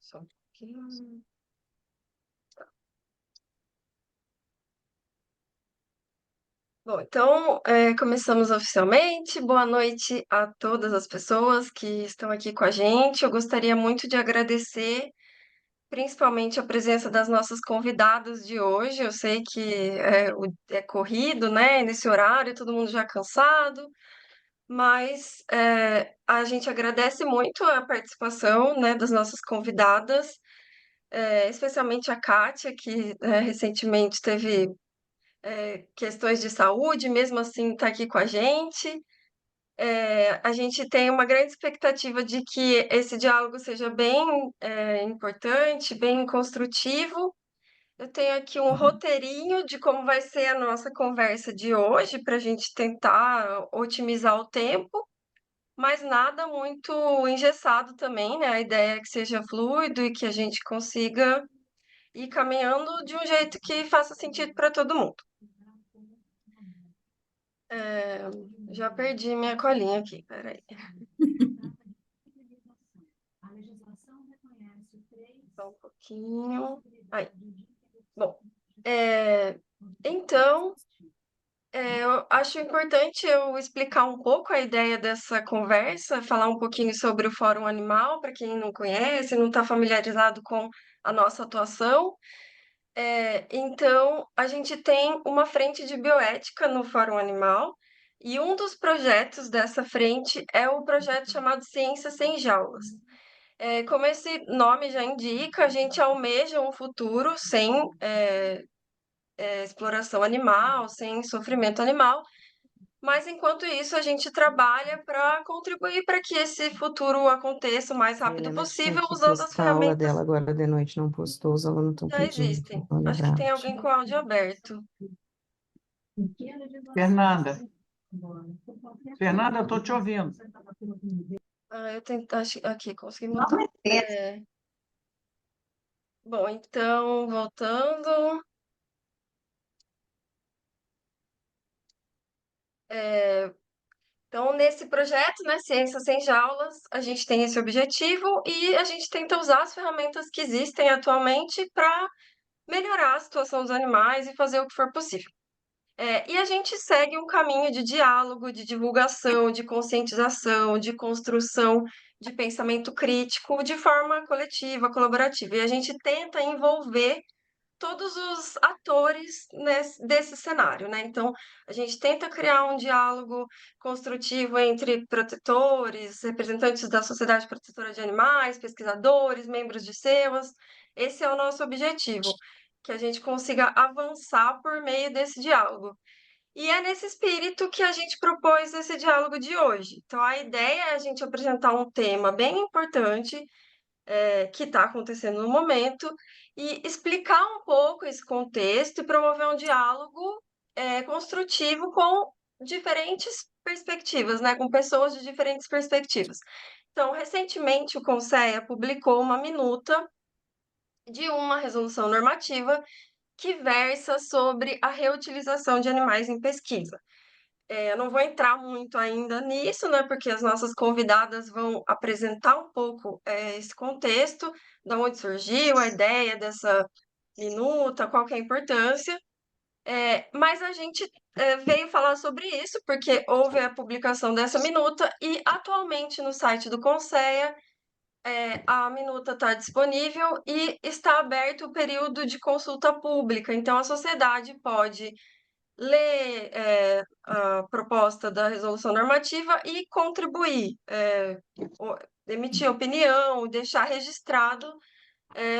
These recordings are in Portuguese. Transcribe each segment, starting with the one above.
Só um pouquinho. Bom, então, começamos oficialmente. Boa noite a todas as pessoas que estão aqui com a gente. Eu gostaria muito de agradecer, principalmente a presença das nossas convidadas de hoje. Eu sei que é corrido, né? Nesse horário, todo mundo já cansado, mas a gente agradece muito a participação, né, das nossas convidadas, especialmente a Kátia, que recentemente teve questões de saúde, mesmo assim está aqui com a gente. A gente tem uma grande expectativa de que esse diálogo seja bem importante, bem construtivo. Eu tenho aqui um roteirinho de como vai ser a nossa conversa de hoje, para a gente tentar otimizar o tempo, mas nada muito engessado também, né? A ideia é que seja fluido e que a gente consiga ir caminhando de um jeito que faça sentido para todo mundo. É, já perdi minha colinha aqui, peraí. Só um pouquinho. Aí. Bom, é, então, eu acho importante eu explicar um pouco a ideia dessa conversa, falar um pouquinho sobre o Fórum Animal, para quem não conhece, não está familiarizado com a nossa atuação. Então, a gente tem uma frente de bioética no Fórum Animal, e um dos projetos dessa frente é o projeto chamado Ciência Sem Jaulas. Como esse nome já indica, a gente almeja um futuro sem exploração animal, sem sofrimento animal, mas enquanto isso a gente trabalha para contribuir para que esse futuro aconteça o mais A rápido Helena tinha possível, que usando as postar a aula ferramentas dela agora de noite, não postou, os alunos estão que já pedindo. existem. Olha, Acho que tem Brat. alguém com áudio aberto. Fernanda, Fernanda, eu estou te ouvindo. Eu tento, acho, aqui, consegui mutar. Bom, então, voltando. Então, nesse projeto, né, Ciência Sem Jaulas, a gente tem esse objetivo e a gente tenta usar as ferramentas que existem atualmente para melhorar a situação dos animais e fazer o que for possível. E a gente segue um caminho de diálogo, de divulgação, de conscientização, de construção de pensamento crítico de forma coletiva, colaborativa. E a gente tenta envolver todos os atores desse cenário, né? Então, a gente tenta criar um diálogo construtivo entre protetores, representantes da Sociedade Protetora de Animais, pesquisadores, membros de SEWAS. Esse é o nosso objetivo, que a gente consiga avançar por meio desse diálogo. E é nesse espírito que a gente propôs esse diálogo de hoje. Então, a ideia é a gente apresentar um tema bem importante, que está acontecendo no momento, e explicar um pouco esse contexto e promover um diálogo construtivo com diferentes perspectivas, né? Com pessoas de diferentes perspectivas. Então, recentemente, o Conceia publicou uma minuta de uma resolução normativa que versa sobre a reutilização de animais em pesquisa. Eu não vou entrar muito ainda nisso, né, porque as nossas convidadas vão apresentar um pouco esse contexto, de onde surgiu a ideia dessa minuta, qual que é a importância. Mas a gente veio falar sobre isso porque houve a publicação dessa minuta e atualmente no site do Conceia a minuta está disponível e está aberto o período de consulta pública. Então a sociedade pode ler a proposta da resolução normativa e contribuir, emitir opinião, deixar registrado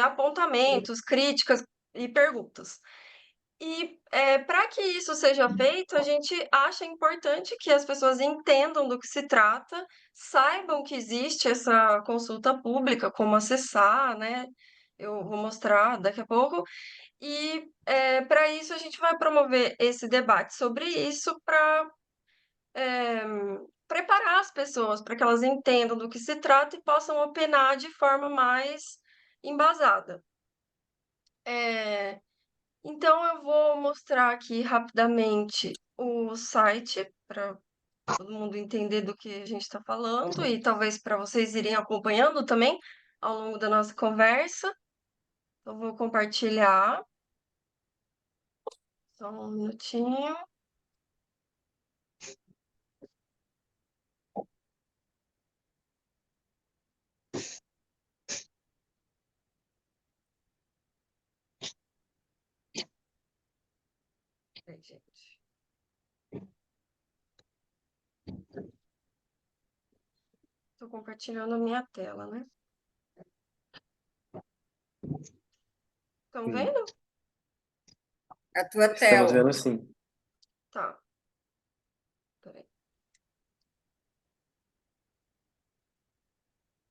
apontamentos, críticas e perguntas. E para que isso seja feito, a gente acha importante que as pessoas entendam do que se trata, saibam que existe essa consulta pública, como acessar, né? Eu vou mostrar daqui a pouco. E para isso a gente vai promover esse debate sobre isso para preparar as pessoas para que elas entendam do que se trata e possam opinar de forma mais embasada. Então eu vou mostrar aqui rapidamente o site para todo mundo entender do que a gente está falando e talvez para vocês irem acompanhando também. ao longo da nossa conversa. Então, vou compartilhar. Só um minutinho. Peraí, gente. Estou compartilhando a minha tela, né? Estão Sim. vendo? A tua Estamos tela. vendo sim. Tá. Peraí.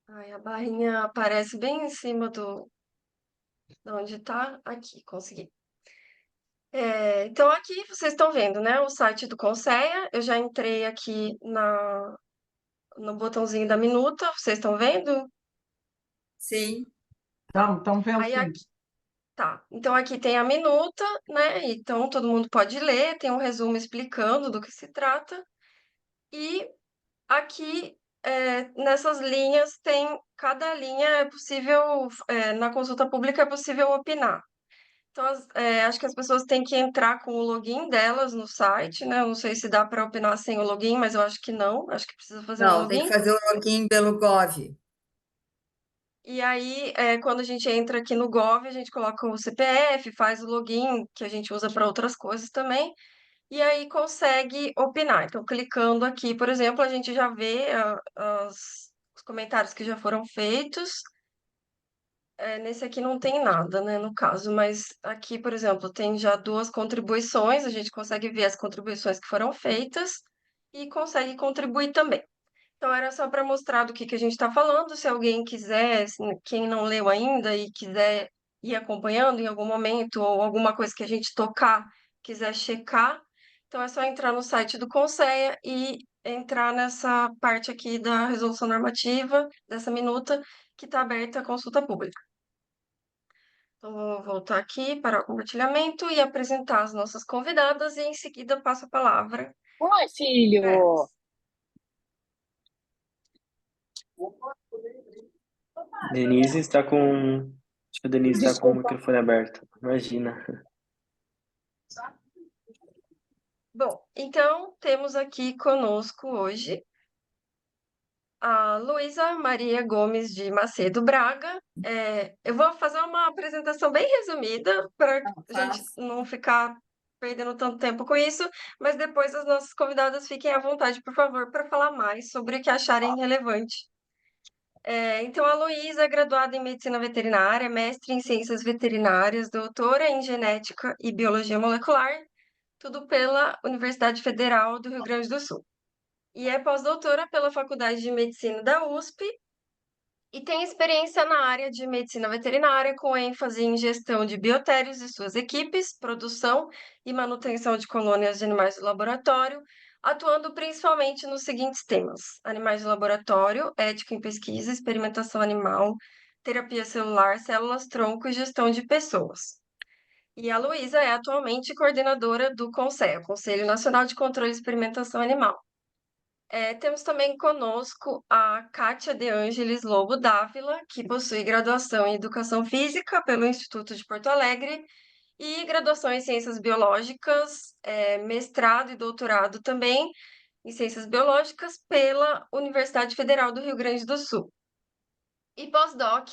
Ai, a barrinha aparece bem em cima de onde tá. Aqui, consegui. Então, aqui vocês estão vendo, né? O site do Conceia. Eu já entrei aqui no botãozinho da minuta. Vocês estão vendo? Sim. Estamos vendo Aí sim. aqui, tá. Então, aqui tem a minuta, né? Então, todo mundo pode ler. Tem um resumo explicando do que se trata. E aqui, nessas linhas, cada linha é possível, na consulta pública é possível opinar. Então, acho que as pessoas têm que entrar com o login delas no site, né? Eu não sei se dá para opinar sem o login, mas eu acho que não. Acho que precisa fazer um Não, tem que login. fazer o login pelo Gov. E aí, quando a gente entra aqui no Gov, a gente coloca o CPF, faz o login, que a gente usa para outras coisas também, e aí consegue opinar. Então, clicando aqui, por exemplo, a gente já vê os comentários que já foram feitos. Nesse aqui não tem nada, né, no caso, mas aqui, por exemplo, tem já duas contribuições, a gente consegue ver as contribuições que foram feitas e consegue contribuir também. Então, era só para mostrar do que a gente está falando. Se alguém quiser, quem não leu ainda e quiser ir acompanhando em algum momento, ou alguma coisa que a gente tocar, quiser checar, então é só entrar no site do Conceia e entrar nessa parte aqui da resolução normativa, dessa minuta, que está aberta à consulta pública. Então, vou voltar aqui para o compartilhamento e apresentar as nossas convidadas, e em seguida passo a palavra Oi, para filho! elas. Denise está com. Acho que a Denise está com o Desculpa. microfone aberto. Imagina. Bom, então temos aqui conosco hoje a Luísa Maria Gomes de Macedo Braga. Eu vou fazer uma apresentação bem resumida para Não, a gente faz. não ficar perdendo tanto tempo com isso, mas depois as nossas convidadas fiquem à vontade, por favor, para falar mais sobre o que acharem relevante. Então, a Luísa é graduada em Medicina Veterinária, mestre em Ciências Veterinárias, doutora em Genética e Biologia Molecular, tudo pela Universidade Federal do Rio Grande do Sul. E é pós-doutora pela Faculdade de Medicina da USP e tem experiência na área de medicina veterinária, com ênfase em gestão de biotérios e suas equipes, produção e manutenção de colônias de animais do laboratório, atuando principalmente nos seguintes temas: animais de laboratório, ética em pesquisa, experimentação animal, terapia celular, células-tronco e gestão de pessoas. E a Luísa é atualmente coordenadora do CONSEA, Conselho Nacional de Controle e Experimentação Animal. Temos também conosco a Kátia De Ângeles Lobo Dávila, que possui graduação em Educação Física pelo Instituto de Porto Alegre e graduação em Ciências Biológicas, mestrado e doutorado também em Ciências Biológicas pela Universidade Federal do Rio Grande do Sul. E pós-doc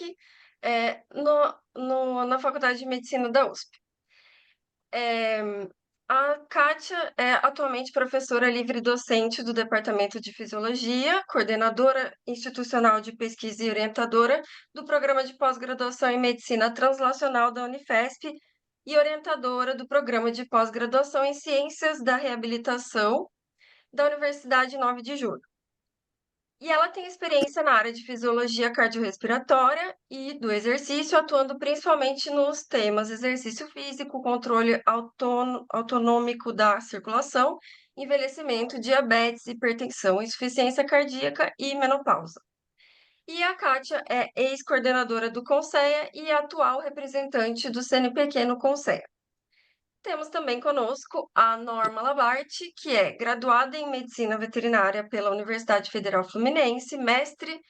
na Faculdade de Medicina da USP. A Kátia é atualmente professora livre-docente do Departamento de Fisiologia, coordenadora institucional de pesquisa e orientadora do Programa de Pós-Graduação em Medicina Translacional da Unifesp e orientadora do Programa de Pós-Graduação em Ciências da Reabilitação da Universidade 9 de Julho. E ela tem experiência na área de fisiologia cardiorrespiratória e do exercício, atuando principalmente nos temas exercício físico, controle autonômico da circulação, envelhecimento, diabetes, hipertensão, insuficiência cardíaca e menopausa. E a Kátia é ex-coordenadora do Conceia e atual representante do CNPq no Conceia. Temos também conosco a Norma Labarte, que é graduada em Medicina Veterinária pela Universidade Federal Fluminense, mestre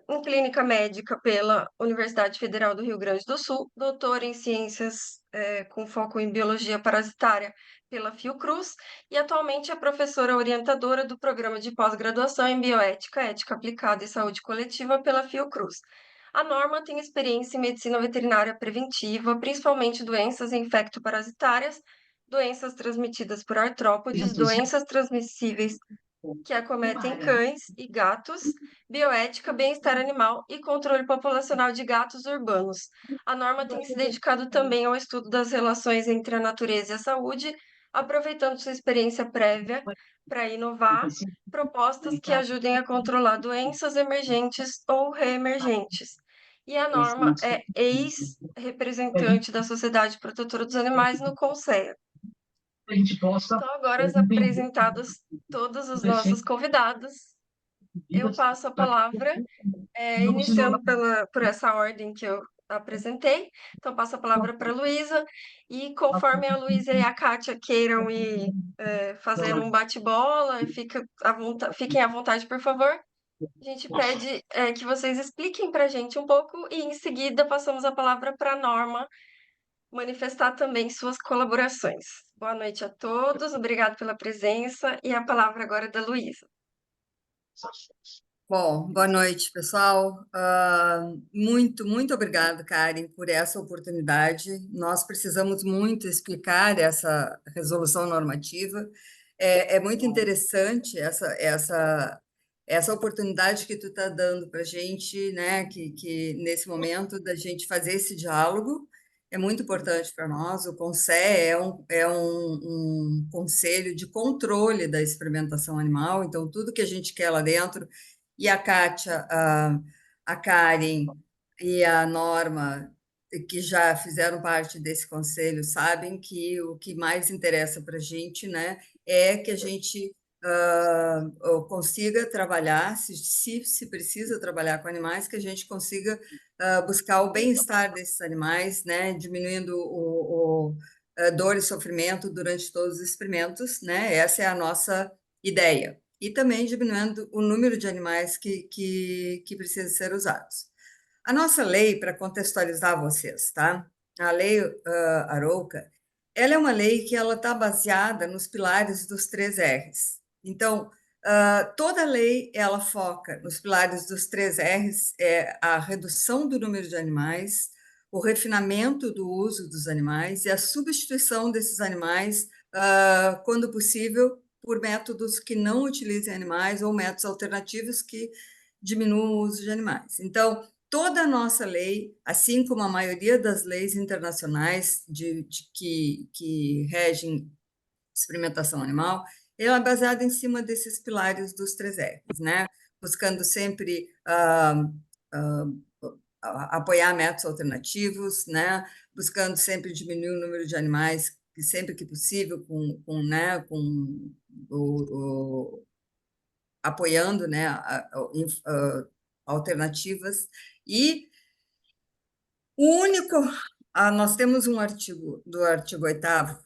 em clínica médica pela Universidade Federal do Rio Grande do Sul, doutora em ciências com foco em biologia parasitária pela Fiocruz, e atualmente é professora orientadora do programa de pós-graduação em bioética, ética aplicada e saúde coletiva pela Fiocruz. A Norma tem experiência em medicina veterinária preventiva, principalmente doenças infectoparasitárias, doenças transmitidas por artrópodes, doenças transmissíveis que acometem cães e gatos, bioética, bem-estar animal e controle populacional de gatos urbanos. A Norma tem se dedicado também ao estudo das relações entre a natureza e a saúde, aproveitando sua experiência prévia para inovar propostas que ajudem a controlar doenças emergentes ou reemergentes. E a Norma é ex-representante da Sociedade Protetora dos Animais no Conselho. Então, agora apresentados todos os nossos convidados, eu passo a palavra, iniciando por essa ordem que eu apresentei. Então, passo a palavra para a Luísa, e conforme a Luísa e a Kátia queiram ir fazendo um bate-bola, fiquem à vontade, por favor. A gente pede que vocês expliquem para a gente um pouco e, em seguida, passamos a palavra para a Norma manifestar também suas colaborações. Boa noite a todos, obrigado pela presença, e a palavra agora é da Luísa. Bom, boa noite, pessoal. Muito obrigado, Karen, por essa oportunidade. Nós precisamos muito explicar essa resolução normativa. É muito interessante essa oportunidade que tu está dando para a gente, né? Que nesse momento da gente fazer esse diálogo é muito importante para nós. O CONSÉ é um conselho de controle da experimentação animal, então tudo que a gente quer lá dentro. E a Kátia, a Karen e a Norma, que já fizeram parte desse conselho, sabem que o que mais interessa para a gente, né, é que a gente consiga trabalhar, se precisa trabalhar com animais, que a gente consiga buscar o bem-estar desses animais, né, diminuindo a dor e sofrimento durante todos os experimentos, né, essa é a nossa ideia. E também diminuindo o número de animais que precisam ser usados. A nossa lei, para contextualizar vocês, tá? A lei Arouca, ela é uma lei que ela está baseada nos pilares dos 3 R's. Então, toda lei, ela foca nos pilares dos 3 R's, a redução do número de animais, o refinamento do uso dos animais e a substituição desses animais, quando possível, por métodos que não utilizem animais ou métodos alternativos que diminuam o uso de animais. Então, toda a nossa lei, assim como a maioria das leis internacionais que regem experimentação animal, ela é baseada em cima desses pilares dos 3 R's, né? Buscando sempre apoiar métodos alternativos, né? Buscando sempre diminuir o número de animais, sempre que possível, apoiando, né, alternativas. E nós temos um artigo do artigo 8º,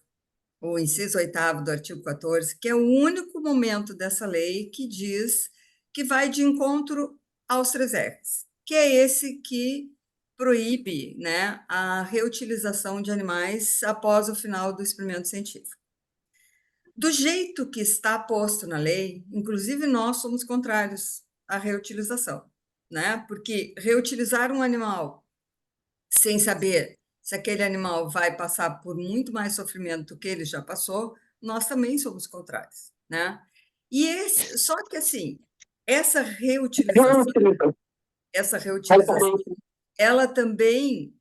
o inciso 8º do artigo 14, que é o único momento dessa lei que diz que vai de encontro aos 3 R's, que é esse que proíbe, né, a reutilização de animais após o final do experimento científico. Do jeito que está posto na lei, inclusive nós somos contrários à reutilização, né? Porque reutilizar um animal sem saber se aquele animal vai passar por muito mais sofrimento do que ele já passou, nós também somos contrários, né? Só que assim, essa reutilização, ela também,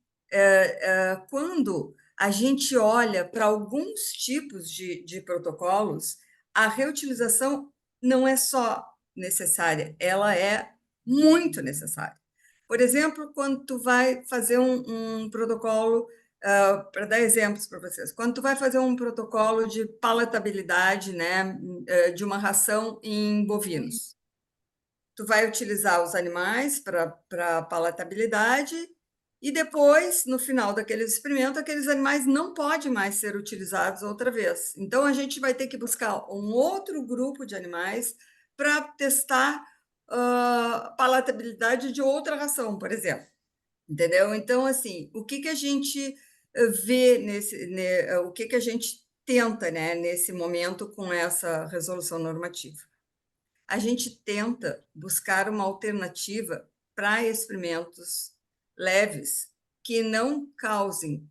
quando a gente olha para alguns tipos de protocolos, a reutilização não é só necessária, ela é muito necessária. Por exemplo, quando tu vai fazer um protocolo, para dar exemplos para vocês, quando tu vai fazer um protocolo de palatabilidade, né, de uma ração em bovinos, tu vai utilizar os animais para palatabilidade e depois, no final daquele experimento, aqueles animais não podem mais ser utilizados outra vez. Então, a gente vai ter que buscar um outro grupo de animais para testar palatabilidade de outra ração, por exemplo. Entendeu? Então, assim, o que a gente vê o que a gente tenta, né, nesse momento com essa resolução normativa? A gente tenta buscar uma alternativa para experimentos leves que não causem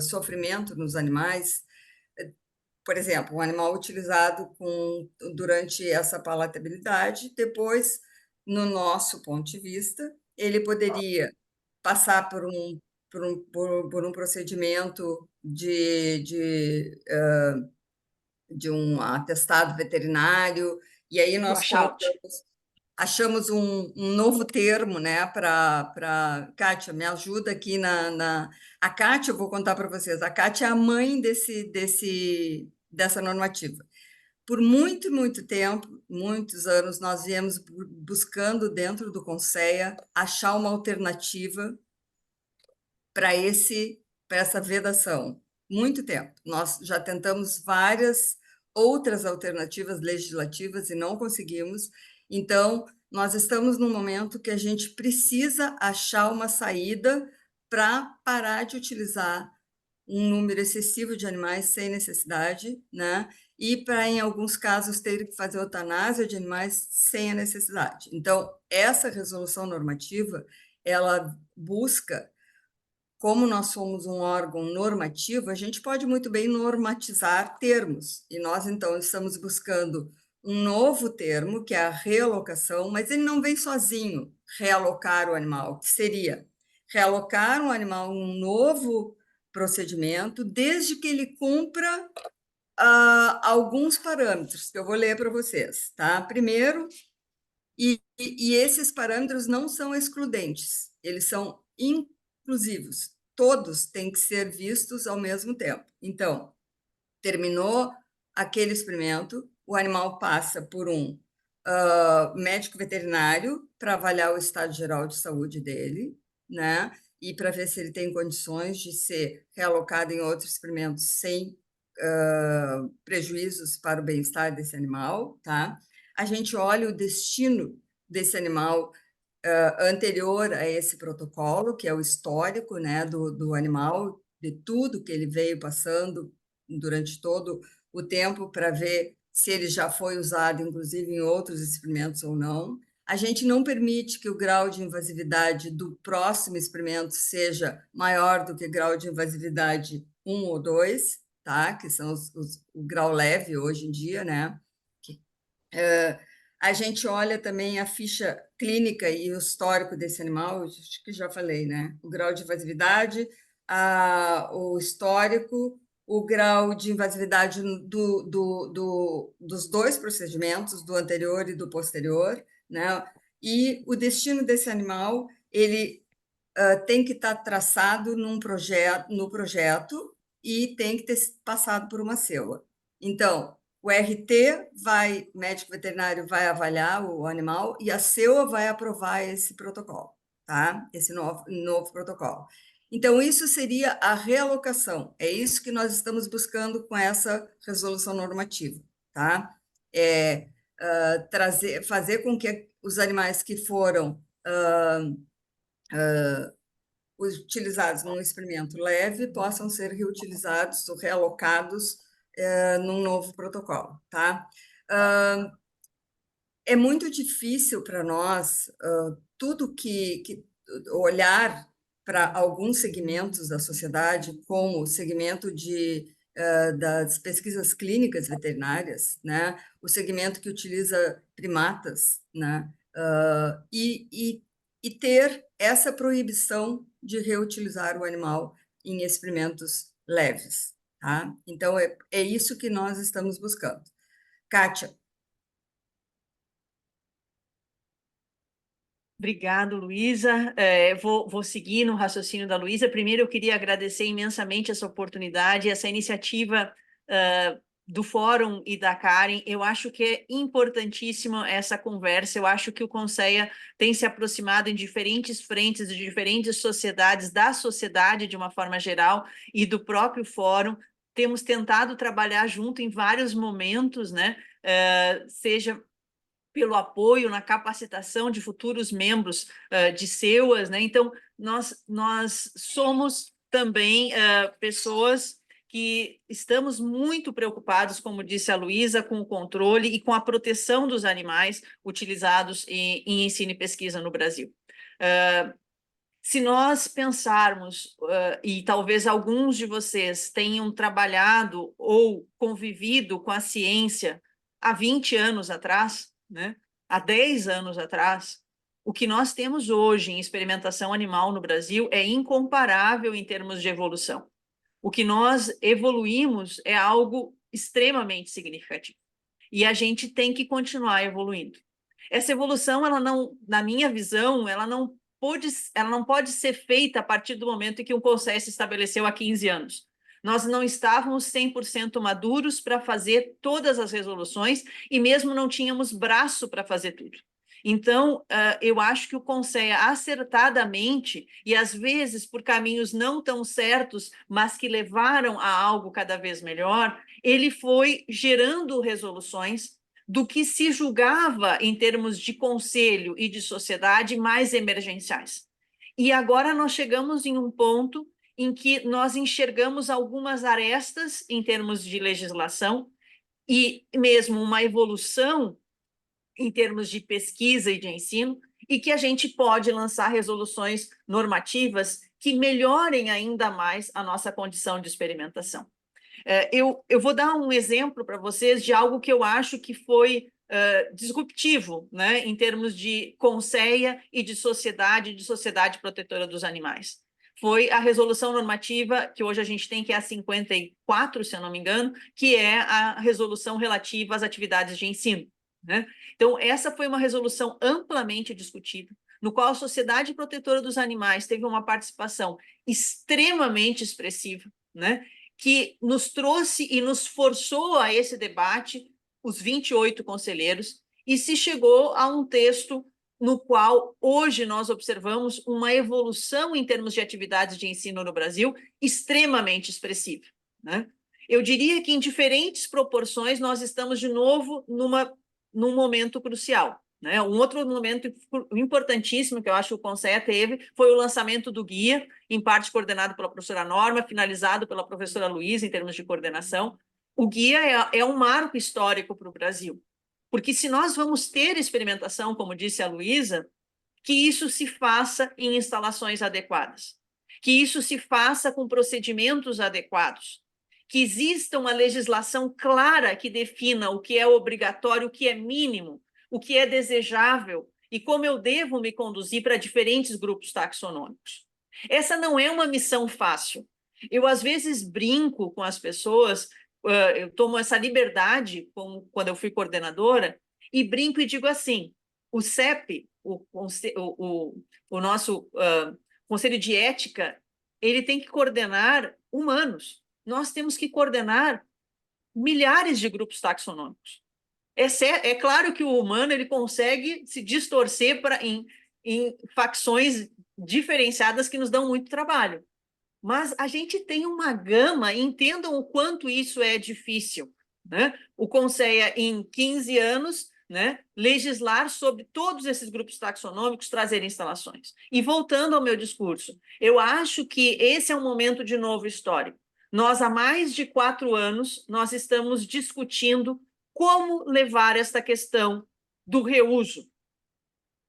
sofrimento nos animais. Por exemplo, um animal utilizado durante essa palatabilidade, depois, no nosso ponto de vista, ele poderia passar por um procedimento de um atestado veterinário, e aí nós Washout. achamos um novo termo, né, Kátia, me ajuda aqui A Kátia, eu vou contar para vocês, a Kátia é a mãe dessa normativa. Por muito, muito tempo, muitos anos, nós viemos buscando dentro do Conceia achar uma alternativa para essa vedação. Muito tempo. Nós já tentamos várias outras alternativas legislativas e não conseguimos. Então, nós estamos num momento que a gente precisa achar uma saída para parar de utilizar um número excessivo de animais sem necessidade, né? E para, em alguns casos, ter que fazer eutanásia de animais sem a necessidade. Então, essa resolução normativa, ela busca, como nós somos um órgão normativo, a gente pode muito bem normatizar termos, e nós, então, estamos buscando um novo termo, que é a realocação, mas ele não vem sozinho, realocar o animal, que seria realocar um animal em um novo procedimento, desde que ele cumpra alguns parâmetros, que eu vou ler para vocês, tá? Primeiro, e esses parâmetros não são excludentes, eles são inclusivos, todos têm que ser vistos ao mesmo tempo. Então, terminou aquele experimento, o animal passa por um médico veterinário para avaliar o estado geral de saúde dele, né? E para ver se ele tem condições de ser realocado em outros experimentos sem prejuízos para o bem-estar desse animal, tá? A gente olha o destino desse animal anterior a esse protocolo, que é o histórico, né, do animal, de tudo que ele veio passando durante todo o tempo, para ver se ele já foi usado, inclusive, em outros experimentos ou não. A gente não permite que o grau de invasividade do próximo experimento seja maior do que o grau de invasividade 1 ou 2, tá? Que são o grau leve hoje em dia, né? A gente olha também a ficha clínica e o histórico desse animal, acho que já falei, né? O grau de invasividade, o histórico, o grau de invasividade dos dois procedimentos, do anterior e do posterior, né? E o destino desse animal, ele tem que estar traçado no projeto e tem que ter passado por uma CEUA. Então, o RT médico veterinário vai avaliar o animal e a CEUA vai aprovar esse protocolo, tá? Esse novo protocolo. Então, isso seria a realocação. É isso que nós estamos buscando com essa resolução normativa, tá? Fazer com que os animais que foram utilizados num experimento leve possam ser reutilizados ou realocados num novo protocolo, tá? É muito difícil para nós tudo que olhar para alguns segmentos da sociedade, como o segmento das pesquisas clínicas veterinárias, né? O segmento que utiliza primatas, né? E ter essa proibição de reutilizar o animal em experimentos leves, tá? Então, é isso que nós estamos buscando. Kátia. Obrigado, Luísa. Vou seguir no raciocínio da Luísa. Primeiro, eu queria agradecer imensamente essa oportunidade, essa iniciativa do Fórum e da Karen. Eu acho que é importantíssima essa conversa. Eu acho que o Conceia tem se aproximado em diferentes frentes, de diferentes sociedades, da sociedade de uma forma geral e do próprio Fórum. Temos tentado trabalhar junto em vários momentos, né? Seja pelo apoio na capacitação de futuros membros de SEUAS, né? Então, nós somos também pessoas que estamos muito preocupados, como disse a Luísa, com o controle e com a proteção dos animais utilizados em ensino e pesquisa no Brasil. Se nós pensarmos, e talvez alguns de vocês tenham trabalhado ou convivido com a ciência há 20 anos atrás, né? Há 10 anos atrás, o que nós temos hoje em experimentação animal no Brasil é incomparável em termos de evolução. O que nós evoluímos é algo extremamente significativo. E a gente tem que continuar evoluindo. Essa evolução, ela não, na minha visão, ela não pode ser feita a partir do momento em que o Conselho se estabeleceu há 15 anos. Nós não estávamos 100% maduros para fazer todas as resoluções e mesmo não tínhamos braço para fazer tudo. Então, eu acho que o Conselho, acertadamente, e às vezes por caminhos não tão certos, mas que levaram a algo cada vez melhor, ele foi gerando resoluções do que se julgava em termos de conselho e de sociedade mais emergenciais. E agora nós chegamos em um ponto em que nós enxergamos algumas arestas em termos de legislação e mesmo uma evolução em termos de pesquisa e de ensino, e que a gente pode lançar resoluções normativas que melhorem ainda mais a nossa condição de experimentação. Eu vou dar um exemplo para vocês de algo que eu acho que foi disruptivo, né, em termos de Conselho e de sociedade protetora dos animais. Foi a resolução normativa que hoje a gente tem, que é a 54, se eu não me engano, que é a resolução relativa às atividades de ensino, né? Então, essa foi uma resolução amplamente discutida, no qual a Sociedade Protetora dos Animais teve uma participação extremamente expressiva, né? Que nos trouxe e nos forçou a esse debate, os 28 conselheiros, e se chegou a um texto no qual hoje nós observamos uma evolução em termos de atividades de ensino no Brasil extremamente expressiva, né? Eu diria que em diferentes proporções nós estamos de novo num momento crucial, né? Um outro momento importantíssimo que eu acho que o Conselho teve foi o lançamento do guia, em parte coordenado pela professora Norma, finalizado pela professora Luísa em termos de coordenação. O guia é um marco histórico para o Brasil, porque se nós vamos ter experimentação, como disse a Luísa, que isso se faça em instalações adequadas, que isso se faça com procedimentos adequados, que exista uma legislação clara que defina o que é obrigatório, o que é mínimo, o que é desejável e como eu devo me conduzir para diferentes grupos taxonômicos. Essa não é uma missão fácil. Eu, às vezes, brinco com as pessoas, eu tomo essa liberdade, quando eu fui coordenadora, e brinco e digo assim, o CEP, o nosso Conselho de Ética, ele tem que coordenar humanos. Nós temos que coordenar milhares de grupos taxonômicos. É claro que o humano ele consegue se distorcer em facções diferenciadas que nos dão muito trabalho. Mas a gente tem uma gama, entendam o quanto isso é difícil, né? O Conselho, em 15 anos, né, legislar sobre todos esses grupos taxonômicos, trazer instalações. E voltando ao meu discurso, eu acho que esse é um momento de novo histórico. Nós, há mais de 4 anos, nós estamos discutindo como levar esta questão do reuso.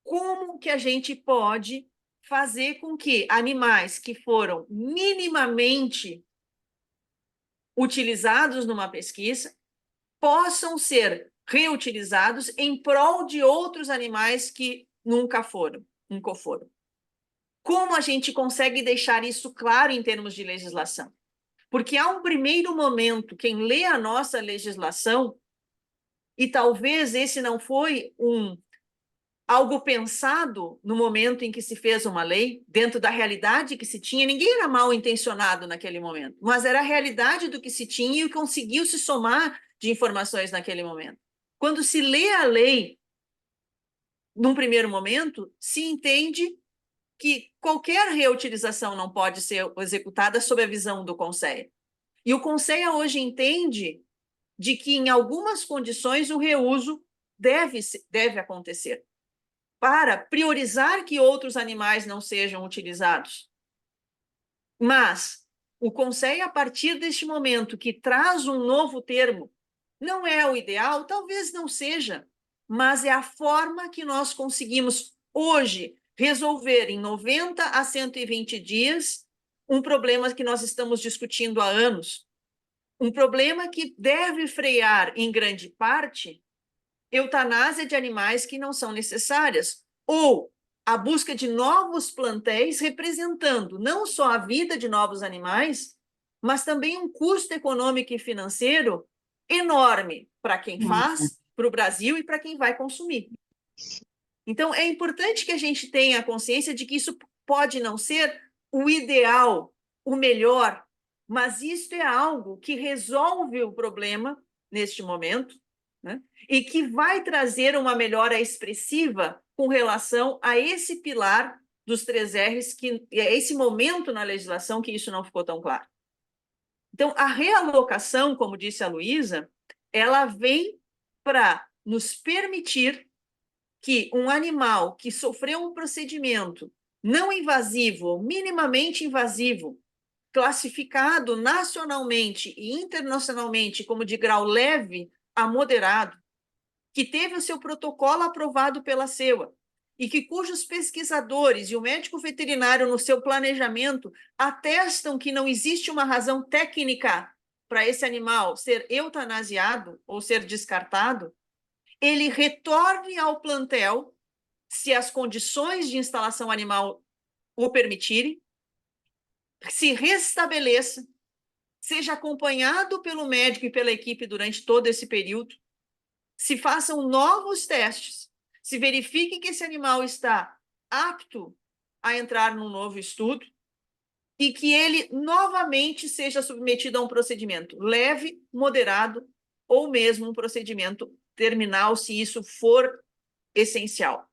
Como que a gente pode fazer com que animais que foram minimamente utilizados numa pesquisa possam ser reutilizados em prol de outros animais que nunca foram. Como a gente consegue deixar isso claro em termos de legislação? Porque há um primeiro momento, quem lê a nossa legislação, e talvez esse não foi algo pensado no momento em que se fez uma lei, dentro da realidade que se tinha, ninguém era mal intencionado naquele momento, mas era a realidade do que se tinha e conseguiu se somar de informações naquele momento. Quando se lê a lei, num primeiro momento, se entende que qualquer reutilização não pode ser executada sob a visão do Conselho. E o Conselho hoje entende de que, em algumas condições, o reuso deve acontecer para priorizar que outros animais não sejam utilizados. Mas o Conselho, a partir deste momento, que traz um novo termo, não é o ideal, talvez não seja, mas é a forma que nós conseguimos hoje resolver em 90 a 120 dias um problema que nós estamos discutindo há anos. Um problema que deve frear, em grande parte, eutanásia de animais que não são necessárias, ou a busca de novos plantéis representando não só a vida de novos animais, mas também um custo econômico e financeiro enorme para quem faz, para o Brasil e para quem vai consumir. Então, é importante que a gente tenha a consciência de que isso pode não ser o ideal, o melhor, mas isso é algo que resolve o problema neste momento, né? E que vai trazer uma melhora expressiva com relação a esse pilar dos 3 R's, que é esse momento na legislação que isso não ficou tão claro. Então, a realocação, como disse a Luísa, ela vem para nos permitir que um animal que sofreu um procedimento não invasivo, minimamente invasivo, classificado nacionalmente e internacionalmente como de grau leve a moderado, que teve o seu protocolo aprovado pela CEUA e que cujos pesquisadores e o médico veterinário no seu planejamento atestam que não existe uma razão técnica para esse animal ser eutanasiado ou ser descartado, ele retorne ao plantel se as condições de instalação animal o permitirem, se restabeleça, seja acompanhado pelo médico e pela equipe durante todo esse período, se façam novos testes, se verifique que esse animal está apto a entrar num novo estudo e que ele novamente seja submetido a um procedimento leve, moderado ou mesmo um procedimento terminal, se isso for essencial.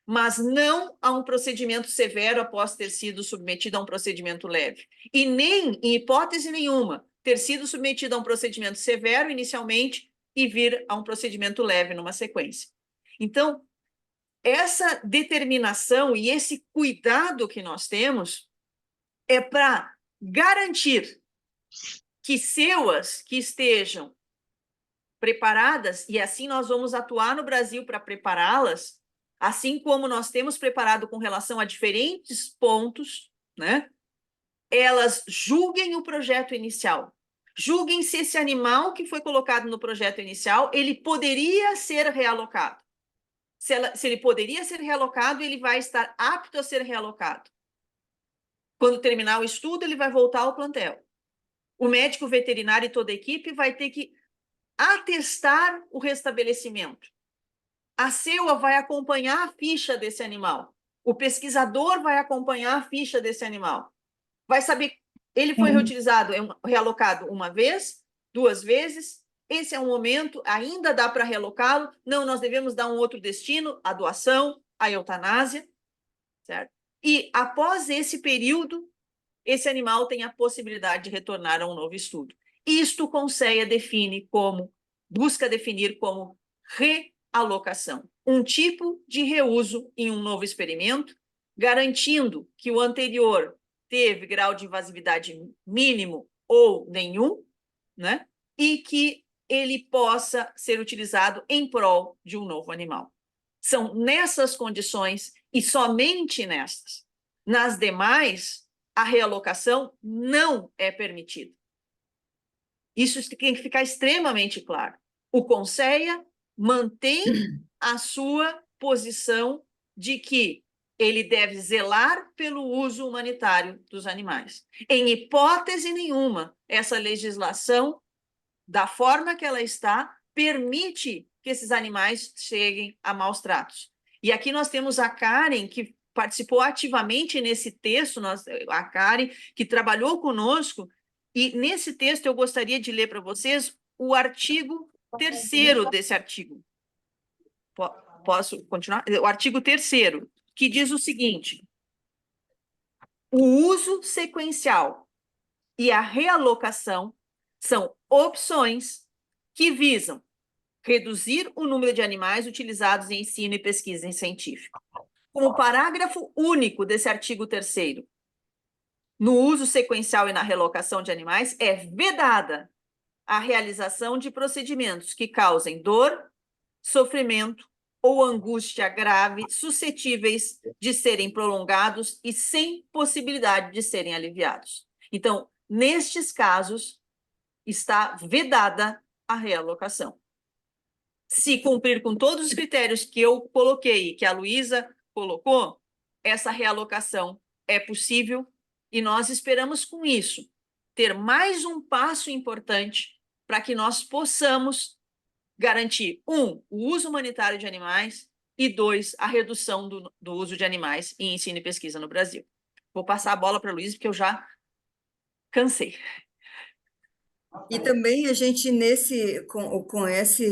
Mas não a um procedimento severo após ter sido submetido a um procedimento leve. E nem, em hipótese nenhuma, ter sido submetido a um procedimento severo inicialmente e vir a um procedimento leve numa sequência. Então, essa determinação e esse cuidado que nós temos é para garantir que CEUAs que estejam preparadas, e assim nós vamos atuar no Brasil para prepará-las, assim como nós temos preparado com relação a diferentes pontos, né? Elas julguem o projeto inicial, julguem se esse animal que foi colocado no projeto inicial, ele poderia ser realocado. Se ele poderia ser realocado, ele vai estar apto a ser realocado. Quando terminar o estudo, ele vai voltar ao plantel. O médico veterinário e toda a equipe vai ter que atestar o restabelecimento. A CEUA vai acompanhar a ficha desse animal. O pesquisador vai acompanhar a ficha desse animal. Vai saber, ele foi reutilizado, realocado uma vez, 2 vezes, esse é um momento, ainda dá para realocá-lo, não, nós devemos dar um outro destino, a doação, a eutanásia, certo? E após esse período, esse animal tem a possibilidade de retornar a um novo estudo. Isto o Conselho busca definir como realocação, um tipo de reuso em um novo experimento, garantindo que o anterior teve grau de invasividade mínimo ou nenhum, né? E que ele possa ser utilizado em prol de um novo animal. São nessas condições e somente nessas. Nas demais, a realocação não é permitida. Isso tem que ficar extremamente claro. O Conselho mantém a sua posição de que ele deve zelar pelo uso humanitário dos animais. Em hipótese nenhuma, essa legislação, da forma que ela está, permite que esses animais cheguem a maus tratos. E aqui nós temos a Karen, que participou ativamente nesse texto, a Karen, que trabalhou conosco, e nesse texto eu gostaria de ler para vocês o artigo 3º desse artigo. Posso continuar? O artigo 3º, que diz o seguinte: o uso sequencial e a realocação são opções que visam reduzir o número de animais utilizados em ensino e pesquisa científica. Como parágrafo único desse artigo 3º, no uso sequencial e na relocação de animais, é vedada a realização de procedimentos que causem dor, sofrimento ou angústia grave, suscetíveis de serem prolongados e sem possibilidade de serem aliviados. Então, nestes casos, está vedada a realocação. Se cumprir com todos os critérios que eu coloquei, que a Luísa colocou, essa realocação é possível e nós esperamos com isso ter mais um passo importante para que nós possamos garantir, 1, o uso humanitário de animais e 2, a redução do uso de animais em ensino e pesquisa no Brasil. Vou passar a bola para a Luísa, porque eu já cansei. E também a gente, com essa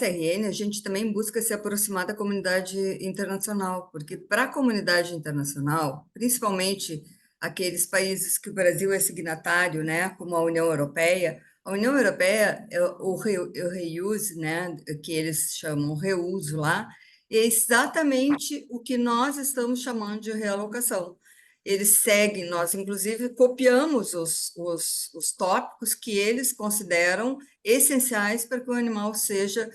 RN, a gente também busca se aproximar da comunidade internacional, porque para a comunidade internacional, principalmente aqueles países que o Brasil é signatário, né, como a União Europeia, o reuse, né, que eles chamam reuso lá, é exatamente o que nós estamos chamando de realocação. Eles seguem, nós inclusive copiamos os tópicos que eles consideram essenciais para que o animal seja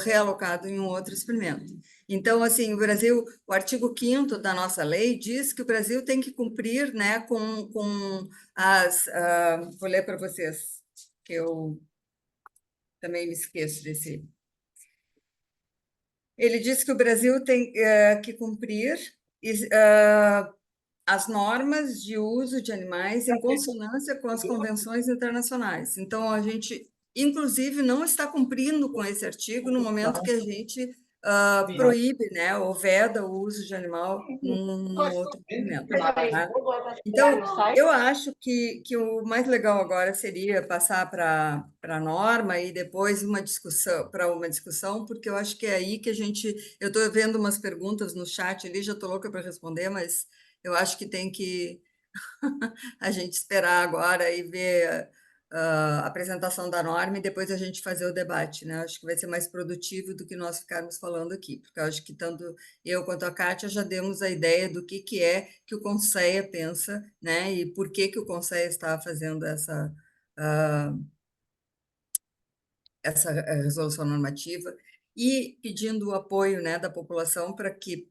realocado em um outro experimento. Então, assim, o artigo 5º da nossa lei diz que o Brasil tem que cumprir, né, com as... vou ler para vocês, que eu também me esqueço desse... Ele diz que o Brasil tem que cumprir as normas de uso de animais em consonância com as convenções internacionais. Então, a gente, inclusive, não está cumprindo com esse artigo no momento que a gente proíbe, né, ou veda o uso de animal num outro experimento. Tá? Então, eu acho que o mais legal agora seria passar para a norma e depois uma discussão, porque eu acho que é aí que eu estou vendo umas perguntas no chat ali, já estou louca para responder, mas eu acho que tem que a gente esperar agora e ver a apresentação da norma e depois a gente fazer o debate, né? Acho que vai ser mais produtivo do que nós ficarmos falando aqui, porque eu acho que tanto eu quanto a Kátia já demos a ideia do que é que o Conselho pensa, né? E por que o Conselho está fazendo essa resolução normativa e pedindo o apoio, né, da população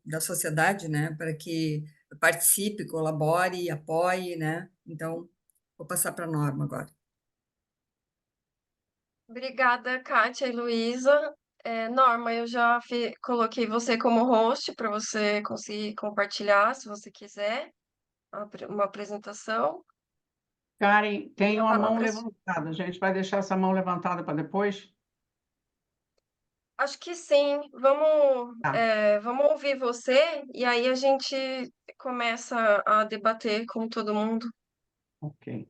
da sociedade, né, para que participe, colabore e apoie, né? Então, vou passar para a Norma agora. Obrigada, Kátia e Luísa. Norma, eu já coloquei você como host para você conseguir compartilhar, se você quiser, uma apresentação. Karen, tem A uma mão palavra é levantada. A gente vai deixar essa mão levantada para depois? Acho que sim. Vamos, Tá. vamos ouvir você e aí a gente começa a debater com todo mundo. Ok.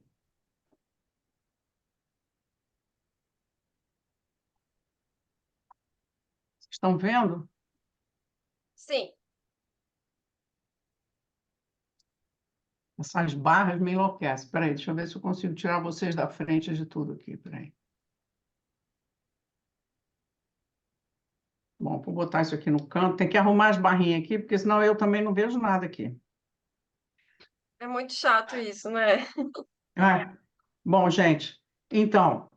Estão vendo? Sim. Essas barras me enlouquecem. Espera aí, deixa eu ver se eu consigo tirar vocês da frente de tudo aqui. Espera aí. Bom, vou botar isso aqui no canto. Tem que arrumar as barrinhas aqui, porque senão eu também não vejo nada aqui. É muito chato isso, né? Bom, gente, então,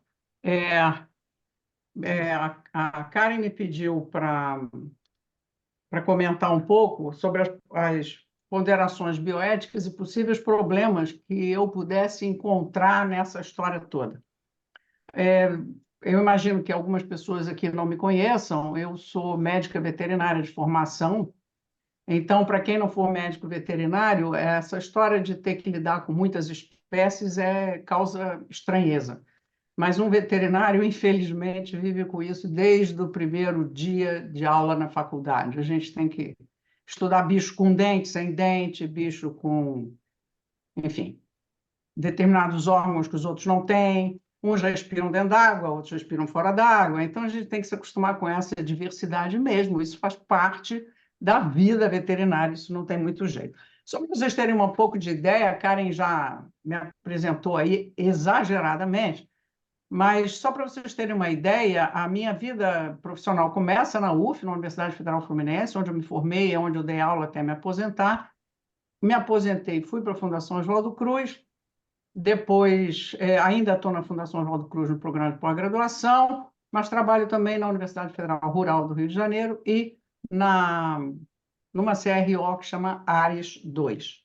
a Karen me pediu para comentar um pouco sobre as ponderações bioéticas e possíveis problemas que eu pudesse encontrar nessa história toda. Eu imagino que algumas pessoas aqui não me conheçam, eu sou médica veterinária de formação, então, para quem não for médico veterinário, essa história de ter que lidar com muitas espécies causa estranheza. Mas um veterinário, infelizmente, vive com isso desde o primeiro dia de aula na faculdade. A gente tem que estudar bicho com dente, sem dente, bicho com, enfim, determinados órgãos que os outros não têm. Uns respiram dentro d'água, outros respiram fora d'água. Então, a gente tem que se acostumar com essa diversidade mesmo. Isso faz parte da vida veterinária, isso não tem muito jeito. Só para vocês terem um pouco de ideia, a Karen já me apresentou aí exageradamente, Mas só para vocês terem uma ideia, a minha vida profissional começa na UF, na Universidade Federal Fluminense, onde eu me formei, é onde eu dei aula até me aposentar. Me aposentei, fui para a Fundação Oswaldo Cruz, depois ainda estou na Fundação Oswaldo Cruz no programa de pós-graduação, mas trabalho também na Universidade Federal Rural do Rio de Janeiro e numa CRO que chama Ares 2.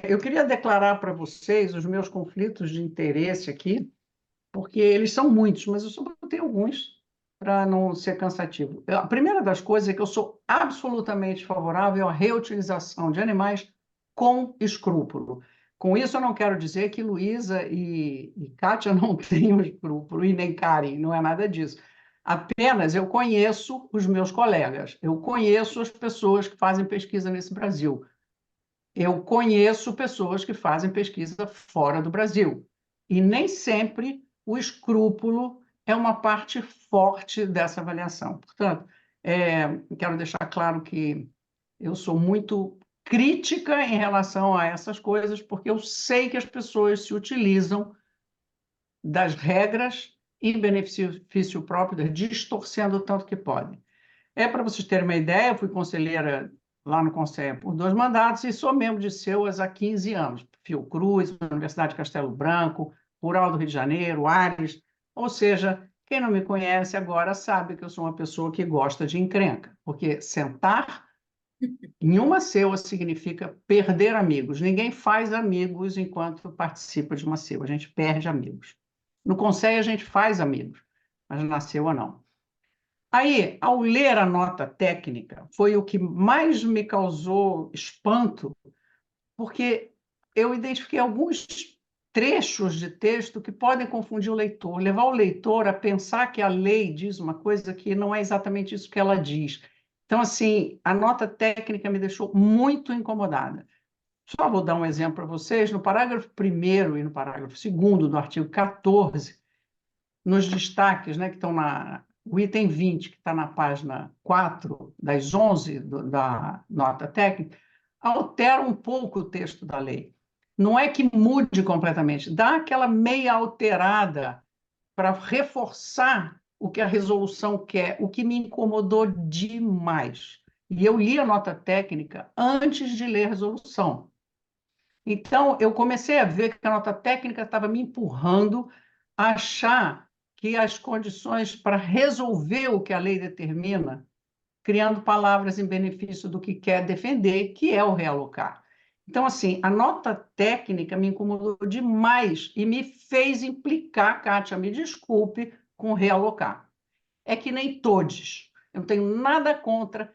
Eu queria declarar para vocês os meus conflitos de interesse aqui, porque eles são muitos, mas eu só botei alguns para não ser cansativo. A primeira das coisas é que eu sou absolutamente favorável à reutilização de animais com escrúpulo. Com isso, eu não quero dizer que Luísa e Kátia não tenham escrúpulo, e nem Karen, não é nada disso. Apenas eu conheço os meus colegas, eu conheço as pessoas que fazem pesquisa nesse Brasil. Eu conheço pessoas que fazem pesquisa fora do Brasil. E nem sempre o escrúpulo é uma parte forte dessa avaliação. Portanto, quero deixar claro que eu sou muito crítica em relação a essas coisas, porque eu sei que as pessoas se utilizam das regras em benefício próprio, distorcendo tanto que podem. Para vocês terem uma ideia, eu fui conselheira lá no Conselho por 2 mandatos e sou membro de SEUAS há 15 anos. Fiocruz, Universidade de Castelo Branco, Rural do Rio de Janeiro, Ares. Ou seja, quem não me conhece agora sabe que eu sou uma pessoa que gosta de encrenca, porque sentar em uma SEUA significa perder amigos. Ninguém faz amigos enquanto participa de uma SEUA, a gente perde amigos. No Conselho a gente faz amigos, mas na SEUA não. Aí, ao ler a nota técnica, foi o que mais me causou espanto, porque eu identifiquei alguns trechos de texto que podem confundir o leitor, levar o leitor a pensar que a lei diz uma coisa que não é exatamente isso que ela diz. Então, assim, a nota técnica me deixou muito incomodada. Só vou dar um exemplo para vocês. No parágrafo 1º e no parágrafo 2º do artigo 14, nos destaques, né, que estão o item 20, que está na página 4 das 11 da nota técnica, altera um pouco o texto da lei. Não é que mude completamente, dá aquela meia alterada para reforçar o que a resolução quer, o que me incomodou demais. E eu li a nota técnica antes de ler a resolução. Então, eu comecei a ver que a nota técnica estava me empurrando a achar que as condições para resolver o que a lei determina, criando palavras em benefício do que quer defender, que é o realocar. Então, assim, a nota técnica me incomodou demais e me fez implicar, Kátia, me desculpe, com realocar. É que nem todos. Eu não tenho nada contra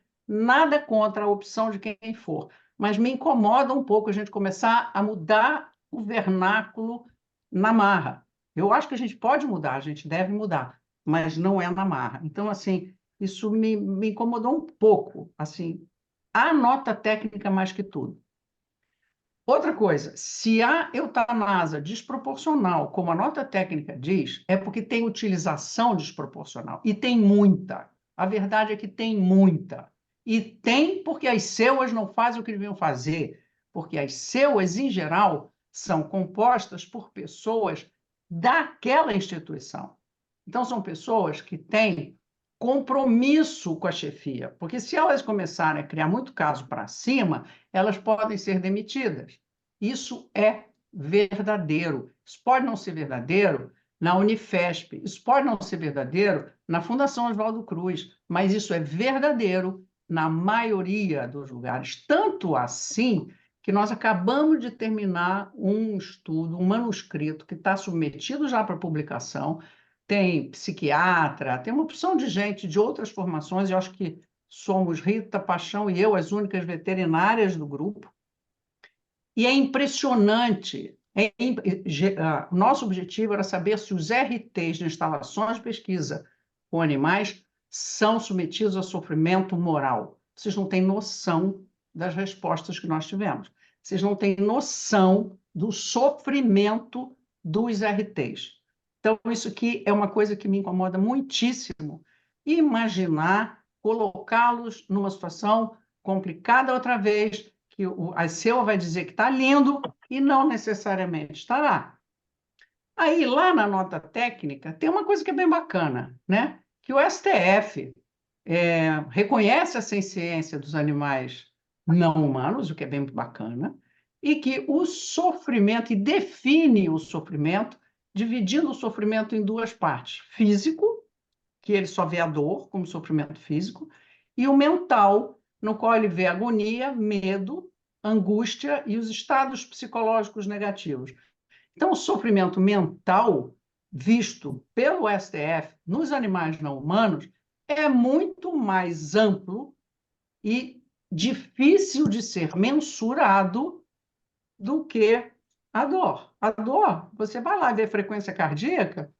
a opção de quem for, mas me incomoda um pouco a gente começar a mudar o vernáculo na marra. Eu acho que a gente pode mudar, a gente deve mudar, mas não é na marra. Então, assim, isso me incomodou um pouco. Assim, a nota técnica mais que tudo. Outra coisa, se a eutanásia desproporcional, como a nota técnica diz, é porque tem utilização desproporcional. E tem muita. A verdade é que tem muita. E tem porque as SEUAS não fazem o que deviam fazer. Porque as SEUAS, em geral, são compostas por pessoas daquela instituição. Então, são pessoas que têm compromisso com a chefia. Porque se elas começarem a criar muito caso para cima, elas podem ser demitidas. Isso é verdadeiro. Isso pode não ser verdadeiro na Unifesp, isso pode não ser verdadeiro na Fundação Oswaldo Cruz, mas isso é verdadeiro na maioria dos lugares. Tanto assim que nós acabamos de terminar um estudo, um manuscrito que está submetido já para publicação, tem psiquiatra, tem uma opção de gente de outras formações, eu acho que somos Rita, Paixão e eu, as únicas veterinárias do grupo, e é impressionante. O nosso objetivo era saber se os RTs de instalações de pesquisa com animais são submetidos a sofrimento moral. Vocês não têm noção das respostas que nós tivemos. Vocês não têm noção do sofrimento dos RTs. Então, isso aqui é uma coisa que me incomoda muitíssimo. Imaginar colocá-los numa situação complicada outra vez, que a SEUA vai dizer que está lindo e não necessariamente estará. Aí, lá na nota técnica, tem uma coisa que é bem bacana, né? Que o STF reconhece a ciência dos animais não humanos, o que é bem bacana, e que o sofrimento, e define o sofrimento, dividindo o sofrimento em duas partes: físico, que ele só vê a dor como sofrimento físico, e o mental, no qual ele vê agonia, medo, angústia e os estados psicológicos negativos. Então, o sofrimento mental, visto pelo STF nos animais não humanos, é muito mais amplo e difícil de ser mensurado do que a dor. A dor, você vai lá ver frequência cardíaca,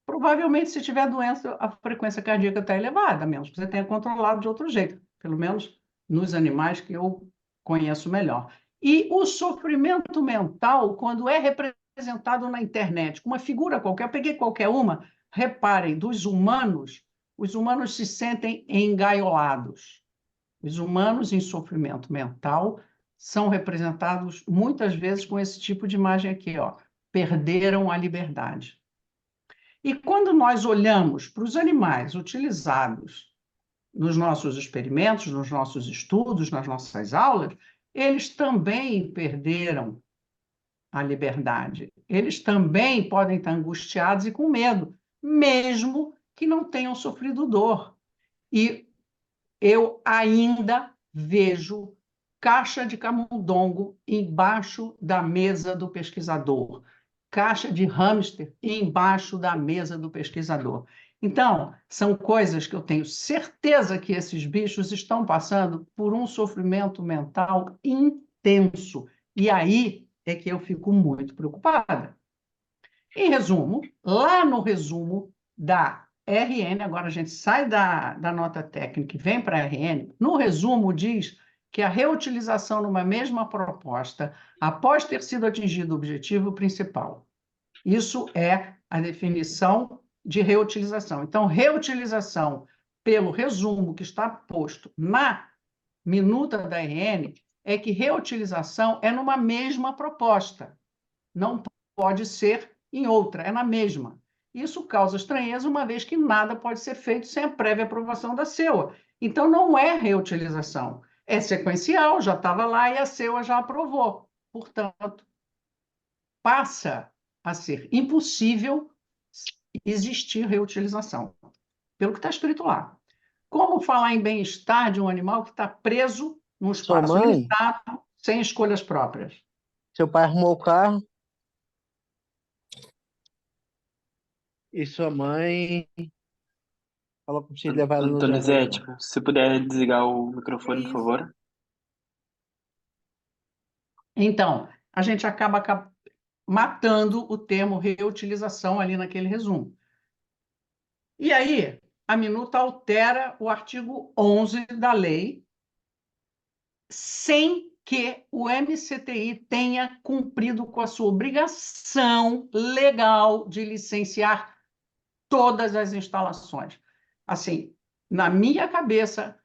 provavelmente, se tiver doença, a frequência cardíaca está elevada, a menos que você tenha controlado de outro jeito, pelo menos nos animais que eu conheço melhor. E o sofrimento mental, quando é representado na internet, com uma figura qualquer, eu peguei qualquer uma, reparem, dos humanos, os humanos se sentem engaiolados. Os humanos em sofrimento mental são representados muitas vezes com esse tipo de imagem aqui, ó, perderam a liberdade. E quando nós olhamos para os animais utilizados nos nossos experimentos, nos nossos estudos, nas nossas aulas, eles também perderam a liberdade. Eles também podem estar angustiados e com medo, mesmo que não tenham sofrido dor. E eu ainda vejo caixa de camundongo embaixo da mesa do pesquisador, caixa de hamster embaixo da mesa do pesquisador. Então, são coisas que eu tenho certeza que esses bichos estão passando por um sofrimento mental intenso. E aí é que eu fico muito preocupada. Em resumo, lá no resumo da RN, agora a gente sai da nota técnica e vem para a RN, no resumo diz que a reutilização numa mesma proposta, após ter sido atingido o objetivo principal. Isso é a definição de reutilização. Então, reutilização, pelo resumo que está posto na minuta da RN, é que reutilização é numa mesma proposta. Não pode ser em outra, é na mesma. Isso causa estranheza, uma vez que nada pode ser feito sem a prévia aprovação da CEUA. Então, não é reutilização, é sequencial, já estava lá e a CEUA já aprovou. Portanto, passa a ser impossível existir reutilização, pelo que está escrito lá. Como falar em bem-estar de um animal que está preso num Sua espaço mãe, limitado, sem escolhas próprias? seu pai arrumou o carro e sua mãe falou para você levar ela no zoológico. Donizete, se puder desligar o microfone, por isso. favor. Então, a gente acaba matando o termo reutilização ali naquele resumo. E aí, a minuta altera o artigo 11 da lei, sem que o MCTI tenha cumprido com a sua obrigação legal de licenciar todas as instalações. Assim, na minha cabeça,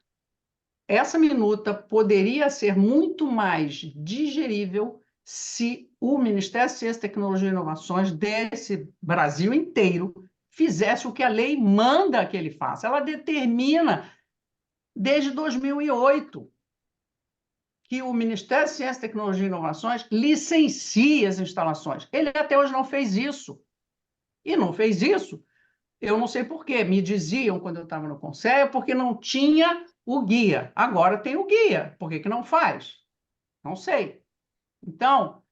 essa minuta poderia ser muito mais digerível se o Ministério da Ciência, Tecnologia e Inovações desse Brasil inteiro fizesse o que a lei manda que ele faça. Ela determina, desde 2008, que o Ministério da Ciência, Tecnologia e Inovações licencie as instalações. Ele até hoje não fez isso. E não fez isso, eu não sei por quê. Me diziam, quando eu estava no Conselho, porque não tinha o guia. Agora tem o guia. Por que não faz? Não sei. Então,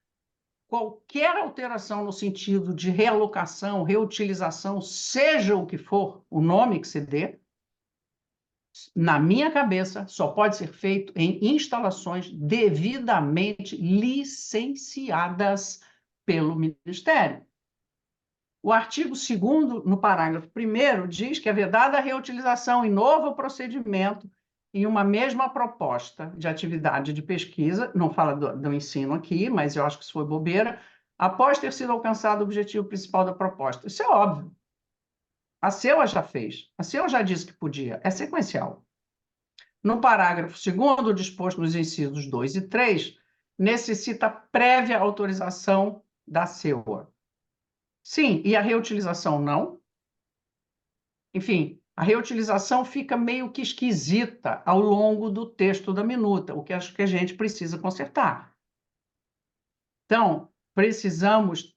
qualquer alteração no sentido de realocação, reutilização, seja o que for, o nome que se dê, na minha cabeça, só pode ser feito em instalações devidamente licenciadas pelo Ministério. O artigo 2º, no parágrafo 1º, diz que é vedada a reutilização em novo procedimento em uma mesma proposta de atividade de pesquisa, não fala do ensino aqui, mas eu acho que isso foi bobeira, após ter sido alcançado o objetivo principal da proposta. Isso é óbvio. A CEUA já fez. A CEUA já disse que podia. É sequencial. No parágrafo 2º, disposto nos incisos 2 e 3, necessita prévia autorização da CEUA. Sim, e a reutilização não? Enfim, a reutilização fica meio que esquisita ao longo do texto da minuta, o que acho que a gente precisa consertar. Então, precisamos.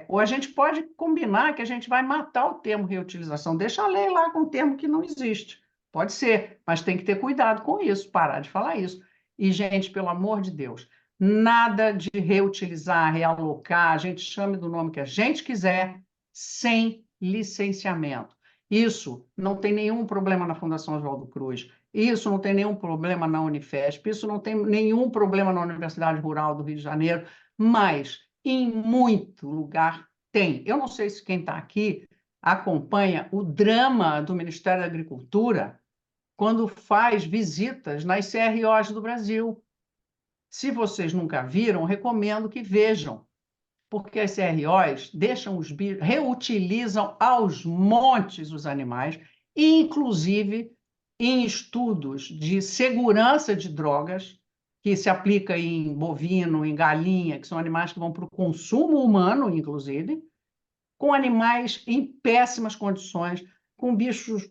Ou a gente pode combinar que a gente vai matar o termo reutilização, deixa a lei lá com um termo que não existe. Pode ser, mas tem que ter cuidado com isso, parar de falar isso. E, gente, pelo amor de Deus, nada de reutilizar, realocar, a gente chame do nome que a gente quiser, sem licenciamento. Isso não tem nenhum problema na Fundação Oswaldo Cruz, isso não tem nenhum problema na Unifesp, isso não tem nenhum problema na Universidade Rural do Rio de Janeiro, mas em muito lugar tem. Eu não sei se quem está aqui acompanha o drama do Ministério da Agricultura quando faz visitas nas CROs do Brasil. Se vocês nunca viram, recomendo que vejam, porque as CROs deixam os bichos, reutilizam aos montes os animais, inclusive em estudos de segurança de drogas, que se aplica em bovino, em galinha, que são animais que vão para o consumo humano, inclusive, com animais em péssimas condições, com bichos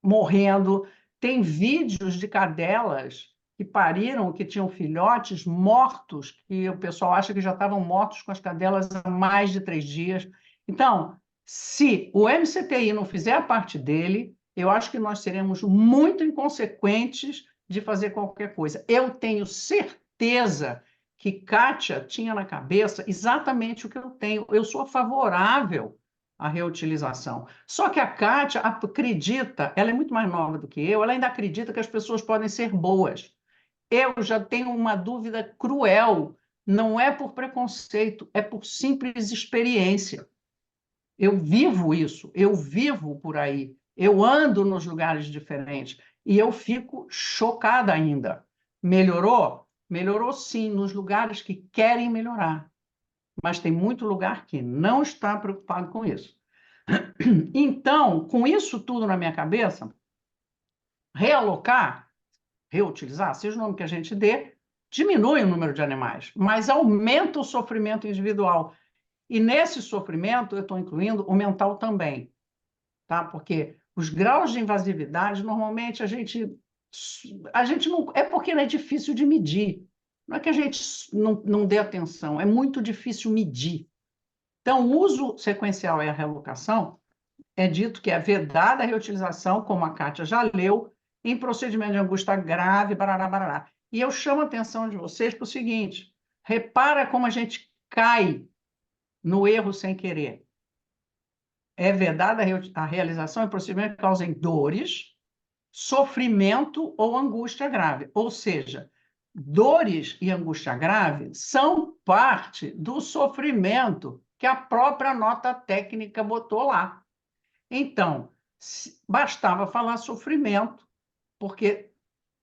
morrendo. Tem vídeos de cadelas que pariram, que tinham filhotes mortos, que o pessoal acha que já estavam mortos com as cadelas há mais de 3 dias. Então, se o MCTI não fizer a parte dele, eu acho que nós seremos muito inconsequentes de fazer qualquer coisa. Eu tenho certeza que Kátia tinha na cabeça exatamente o que eu tenho. Eu sou favorável à reutilização. Só que a Kátia acredita, ela é muito mais nova do que eu, ela ainda acredita que as pessoas podem ser boas. Eu já tenho uma dúvida cruel, não é por preconceito, é por simples experiência. Eu vivo isso, eu vivo por aí, eu ando nos lugares diferentes e eu fico chocada ainda. Melhorou? Melhorou sim, nos lugares que querem melhorar, mas tem muito lugar que não está preocupado com isso. Então, com isso tudo na minha cabeça, realocar, reutilizar, seja o nome que a gente dê, diminui o número de animais, mas aumenta o sofrimento individual. E nesse sofrimento, eu estou incluindo o mental também, tá? Porque os graus de invasividade, normalmente, a gente não... É porque é difícil de medir. Não é que a gente não dê atenção, é muito difícil medir. Então, o uso sequencial e a realocação é dito que é vedada a reutilização, como a Kátia já leu, em procedimento de angústia grave, barará, barará. E eu chamo a atenção de vocês para o seguinte, repara como a gente cai no erro sem querer. É vedada a realização em procedimento que causem dores, sofrimento ou angústia grave. Ou seja, dores e angústia grave são parte do sofrimento que a própria nota técnica botou lá. Então, bastava falar sofrimento, porque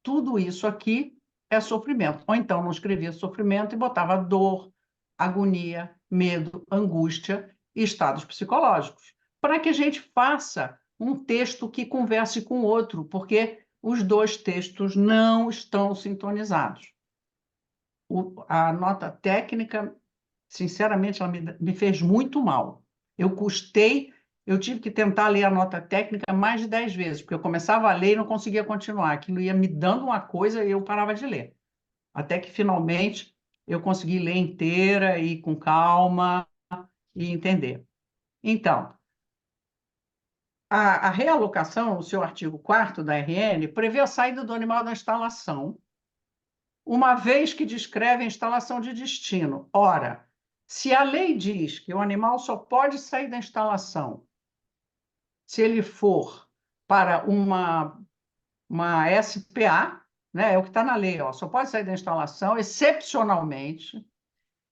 tudo isso aqui é sofrimento. Ou então não escrevia sofrimento e botava dor, agonia, medo, angústia e estados psicológicos, para que a gente faça um texto que converse com o outro, porque os dois textos não estão sintonizados. A nota técnica, sinceramente, ela me fez muito mal. Eu tive que tentar ler a nota técnica mais de 10 vezes, porque eu começava a ler e não conseguia continuar. Aquilo ia me dando uma coisa e eu parava de ler. Até que, finalmente, eu consegui ler inteira e com calma e entender. Então, a realocação, no seu artigo 4º da RN, prevê a saída do animal da instalação, uma vez que descreve a instalação de destino. Ora, se a lei diz que o animal só pode sair da instalação se ele for para uma SPA, né? É o que está na lei, ó, só pode sair da instalação, excepcionalmente,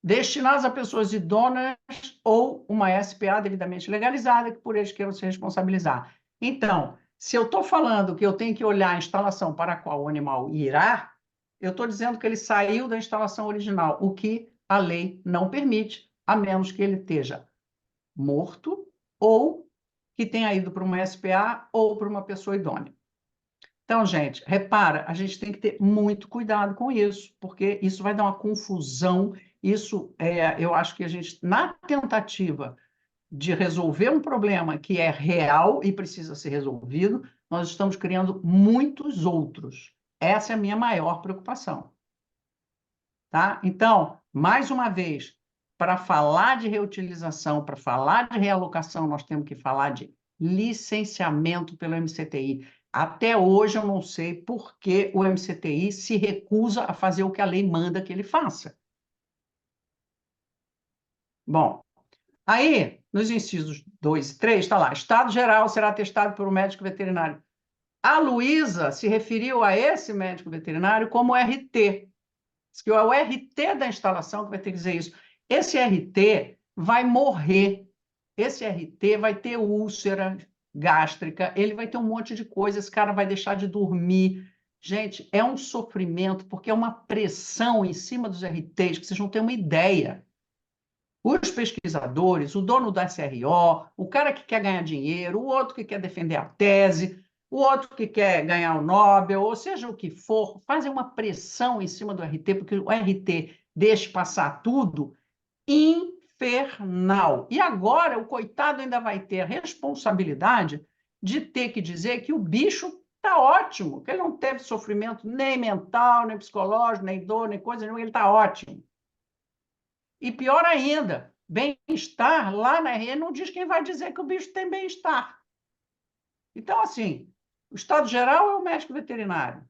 destinados a pessoas idôneas ou uma SPA devidamente legalizada, que por eles queiram se responsabilizar. Então, se eu estou falando que eu tenho que olhar a instalação para a qual o animal irá, eu estou dizendo que ele saiu da instalação original, o que a lei não permite, a menos que ele esteja morto ou que tenha ido para uma SPA ou para uma pessoa idônea. Então, gente, repara, a gente tem que ter muito cuidado com isso, porque isso vai dar uma confusão. Isso, eu acho que a gente, na tentativa de resolver um problema que é real e precisa ser resolvido, nós estamos criando muitos outros. Essa é a minha maior preocupação. Tá? Então, mais uma vez, para falar de reutilização, para falar de realocação, nós temos que falar de licenciamento pelo MCTI. Até hoje eu não sei por que o MCTI se recusa a fazer o que a lei manda que ele faça. Bom, aí, nos incisos 2 e 3, está lá, Estado Geral será atestado por um médico veterinário. A Luísa se referiu a esse médico veterinário como RT. Diz que é o RT da instalação que vai ter que dizer isso. Esse RT vai morrer. Esse RT vai ter úlcera gástrica, ele vai ter um monte de coisa, esse cara vai deixar de dormir. Gente, é um sofrimento, porque é uma pressão em cima dos RTs, que vocês não têm uma ideia. Os pesquisadores, o dono da SRO, o cara que quer ganhar dinheiro, o outro que quer defender a tese, o outro que quer ganhar o Nobel, ou seja o que for, fazem uma pressão em cima do RT, porque o RT deixa passar tudo infernal. E agora o coitado ainda vai ter a responsabilidade de ter que dizer que o bicho está ótimo, que ele não teve sofrimento nem mental, nem psicológico, nem dor, nem coisa nenhuma, ele está ótimo. E pior ainda, bem-estar lá na RN não diz quem vai dizer que o bicho tem bem-estar. Então, assim, o Estado Geral é o médico veterinário.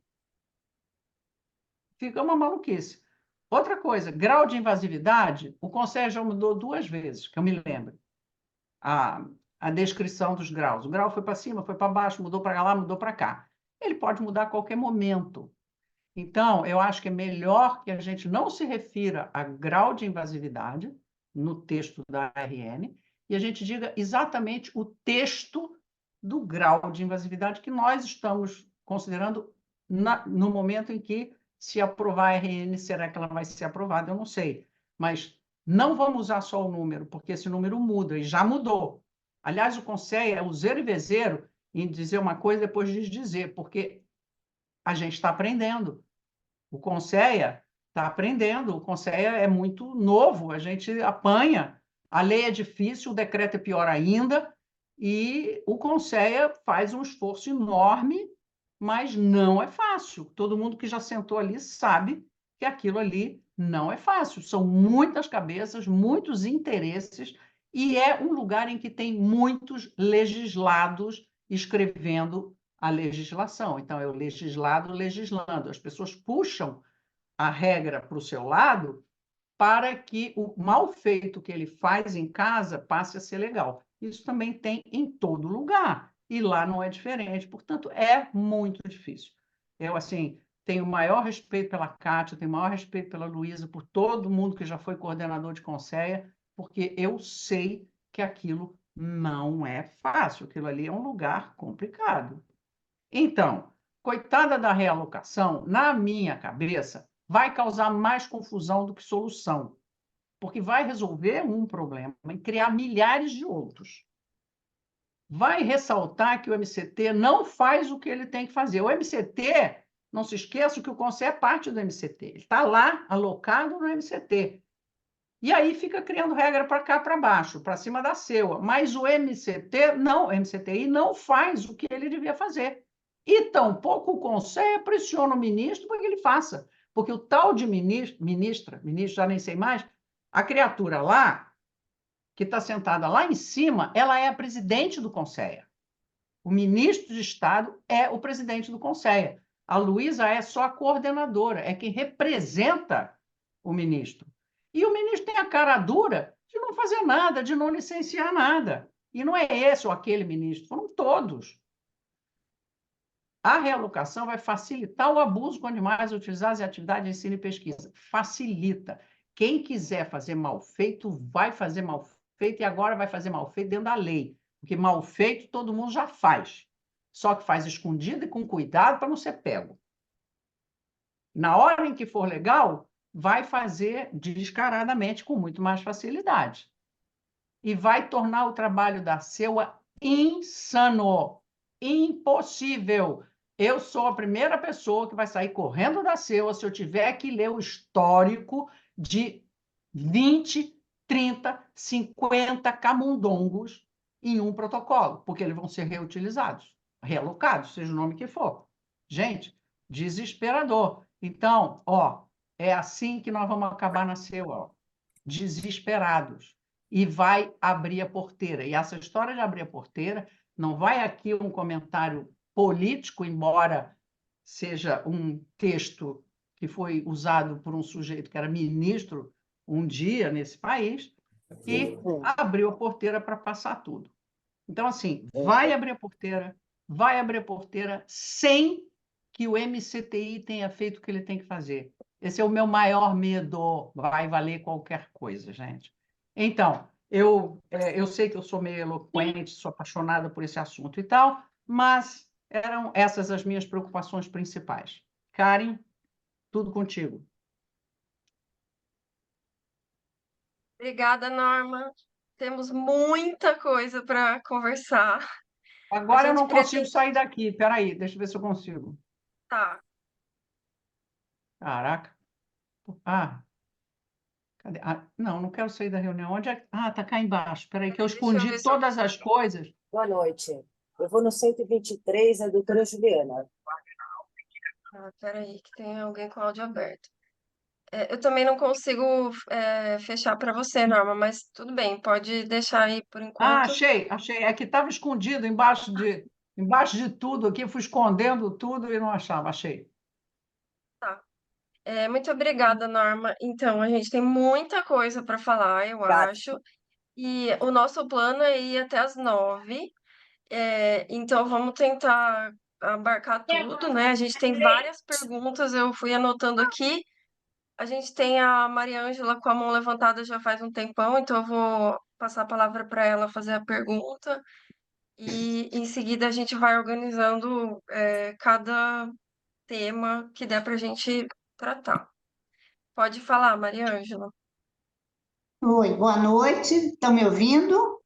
Fica uma maluquice. Outra coisa, grau de invasividade, o Conselho já mudou 2 vezes, que eu me lembro, a descrição dos graus. O grau foi para cima, foi para baixo, mudou para lá, mudou para cá. Ele pode mudar a qualquer momento. Então, eu acho que é melhor que a gente não se refira a grau de invasividade no texto da RN e a gente diga exatamente o texto do grau de invasividade que nós estamos considerando no momento em que se aprovar a RN, será que ela vai ser aprovada? Eu não sei. Mas não vamos usar só o número, porque esse número muda, e já mudou. Aliás, o Conselho é o zero e vezeiro em dizer uma coisa e depois desdizer, porque a gente está aprendendo. O Conselho está aprendendo, o Conselho é muito novo, a gente apanha, a lei é difícil, o decreto é pior ainda, e o Conselho faz um esforço enorme, mas não é fácil. Todo mundo que já sentou ali sabe que aquilo ali não é fácil. São muitas cabeças, muitos interesses, e é um lugar em que tem muitos legislados escrevendo a legislação. Então, é o legislado legislando. As pessoas puxam a regra para o seu lado para que o mal feito que ele faz em casa passe a ser legal. Isso também tem em todo lugar, e lá não é diferente. Portanto, é muito difícil. Eu, assim, tenho o maior respeito pela Kátia, tenho o maior respeito pela Luísa, por todo mundo que já foi coordenador de Conselho, porque eu sei que aquilo não é fácil, aquilo ali é um lugar complicado. Então, coitada da realocação, na minha cabeça, vai causar mais confusão do que solução, porque vai resolver um problema e criar milhares de outros. Vai ressaltar que o MCT não faz o que ele tem que fazer. O MCT, não se esqueça que o Conselho é parte do MCT, ele está lá alocado no MCT. E aí fica criando regra para cá, para baixo, para cima da CEUA. Mas o MCTI não faz o que ele devia fazer. E tampouco o Conselho pressiona o ministro para que ele faça. Porque o tal de ministro, já nem sei mais, a criatura lá, que está sentada lá em cima, ela é a presidente do Conselho. O ministro de Estado é o presidente do Conselho. A Luísa é só a coordenadora, é quem representa o ministro. E o ministro tem a cara dura de não fazer nada, de não licenciar nada. E não é esse ou aquele ministro, foram todos. A realocação vai facilitar o abuso com animais utilizados em atividade de ensino e pesquisa. Facilita. Quem quiser fazer mal feito, vai fazer mal feito, e agora vai fazer mal feito dentro da lei. Porque mal feito todo mundo já faz. Só que faz escondido e com cuidado para não ser pego. Na hora em que for legal, vai fazer descaradamente com muito mais facilidade. E vai tornar o trabalho da CEUA insano, impossível. Eu sou a primeira pessoa que vai sair correndo da CEUA se eu tiver que ler o histórico de 20 30, 50 camundongos em um protocolo, porque eles vão ser reutilizados, realocados, seja o nome que for. Gente, desesperador. Então, ó, é assim que nós vamos acabar na CEUL, desesperados. E vai abrir a porteira. E essa história de abrir a porteira não vai aqui um comentário político, embora seja um texto que foi usado por um sujeito que era ministro um dia nesse país, e abriu a porteira para passar tudo. Então, assim, vai abrir a porteira sem que o MCTI tenha feito o que ele tem que fazer. Esse é o meu maior medo. Vai valer qualquer coisa, gente. Então, eu sei que eu sou meio eloquente, sou apaixonada por esse assunto e tal, mas eram essas as minhas preocupações principais. Karen, tudo contigo. Obrigada, Norma. Temos muita coisa para conversar. A Agora eu gente não consigo pretende. sair daqui. Espera aí, deixa eu ver se eu consigo. Tá. Caraca. Ah, cadê? Ah, não, não quero sair da reunião. Onde é? Ah, tá cá embaixo. Espera aí, que eu Deixa eu ver escondi se eu. todas as coisas. Boa noite. Eu vou no 123, a doutora Juliana. Ah, peraí, que tem alguém com o áudio aberto. Eu também não consigo fechar para você, Norma, mas tudo bem, pode deixar aí por Ah, enquanto. achei. É que estava escondido embaixo de tudo aqui, fui escondendo tudo e não achava. Achei. Tá. Muito obrigada, Norma. Então, a gente tem muita coisa para falar, eu Obrigada. acho. E o nosso plano é ir até as 9. Então, vamos tentar abarcar tudo, né? A gente tem várias perguntas, eu fui anotando aqui. A gente tem a Maria Ângela com a mão levantada já faz um tempão, então eu vou passar a palavra para ela fazer a pergunta. E em seguida a gente vai organizando cada tema que der para a gente tratar. Pode falar, Maria Ângela. Oi, boa noite. Estão me ouvindo?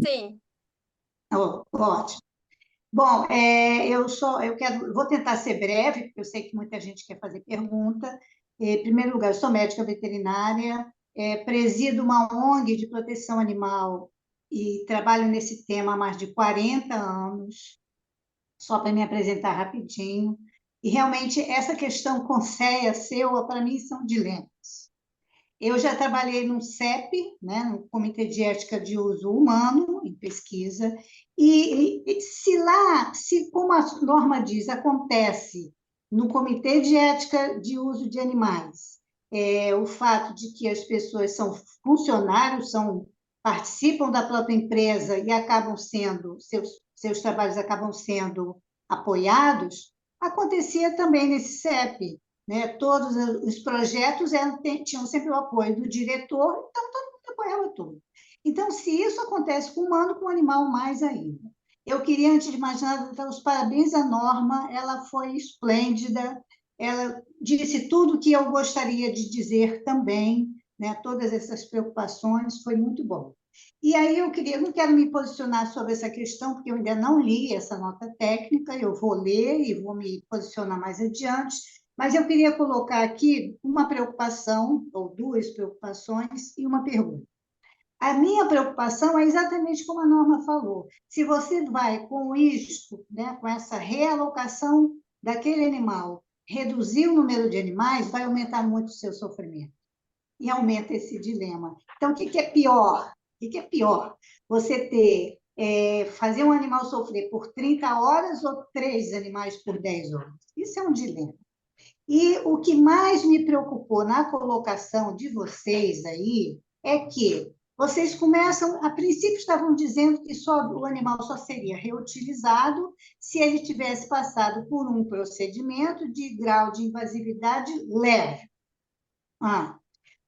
Sim, Oh, ótimo. Bom, vou tentar ser breve, porque eu sei que muita gente quer fazer pergunta. Em primeiro lugar, eu sou médica veterinária, presido uma ONG de proteção animal e trabalho nesse tema há mais de 40 anos, só para me apresentar rapidinho. E realmente essa questão CONSEA, SEUA, para mim são dilemas. Eu já trabalhei no CEP, né, no Comitê de Ética de Uso Humano, em pesquisa, e se, como a norma diz, acontece no Comitê de Ética de Uso de Animais, o fato de que as pessoas são funcionários, participam da própria empresa e acabam sendo, seus trabalhos acabam sendo apoiados, acontecia também nesse CEP, né? Todos os projetos tinham sempre o apoio do diretor, então todo mundo apoiava tudo. Então, se isso acontece com o humano, com o animal, mais ainda. Eu queria, antes de mais nada, dar os parabéns à Norma, ela foi esplêndida, ela disse tudo o que eu gostaria de dizer também, né? Todas essas preocupações, foi muito bom. E aí eu não quero me posicionar sobre essa questão, porque eu ainda não li essa nota técnica, eu vou ler e vou me posicionar mais adiante, mas eu queria colocar aqui uma preocupação, ou duas preocupações, e uma pergunta. A minha preocupação é exatamente como a Norma falou. Se você vai com isso, né, com essa realocação daquele animal, reduzir o número de animais, vai aumentar muito o seu sofrimento. E aumenta esse dilema. Então, o que é pior? O que é pior? Você fazer um animal sofrer por 30 horas ou 3 animais por 10 horas? Isso é um dilema. E o que mais me preocupou na colocação de vocês aí é que vocês começam, a princípio estavam dizendo que o animal só seria reutilizado se ele tivesse passado por um procedimento de grau de invasividade leve.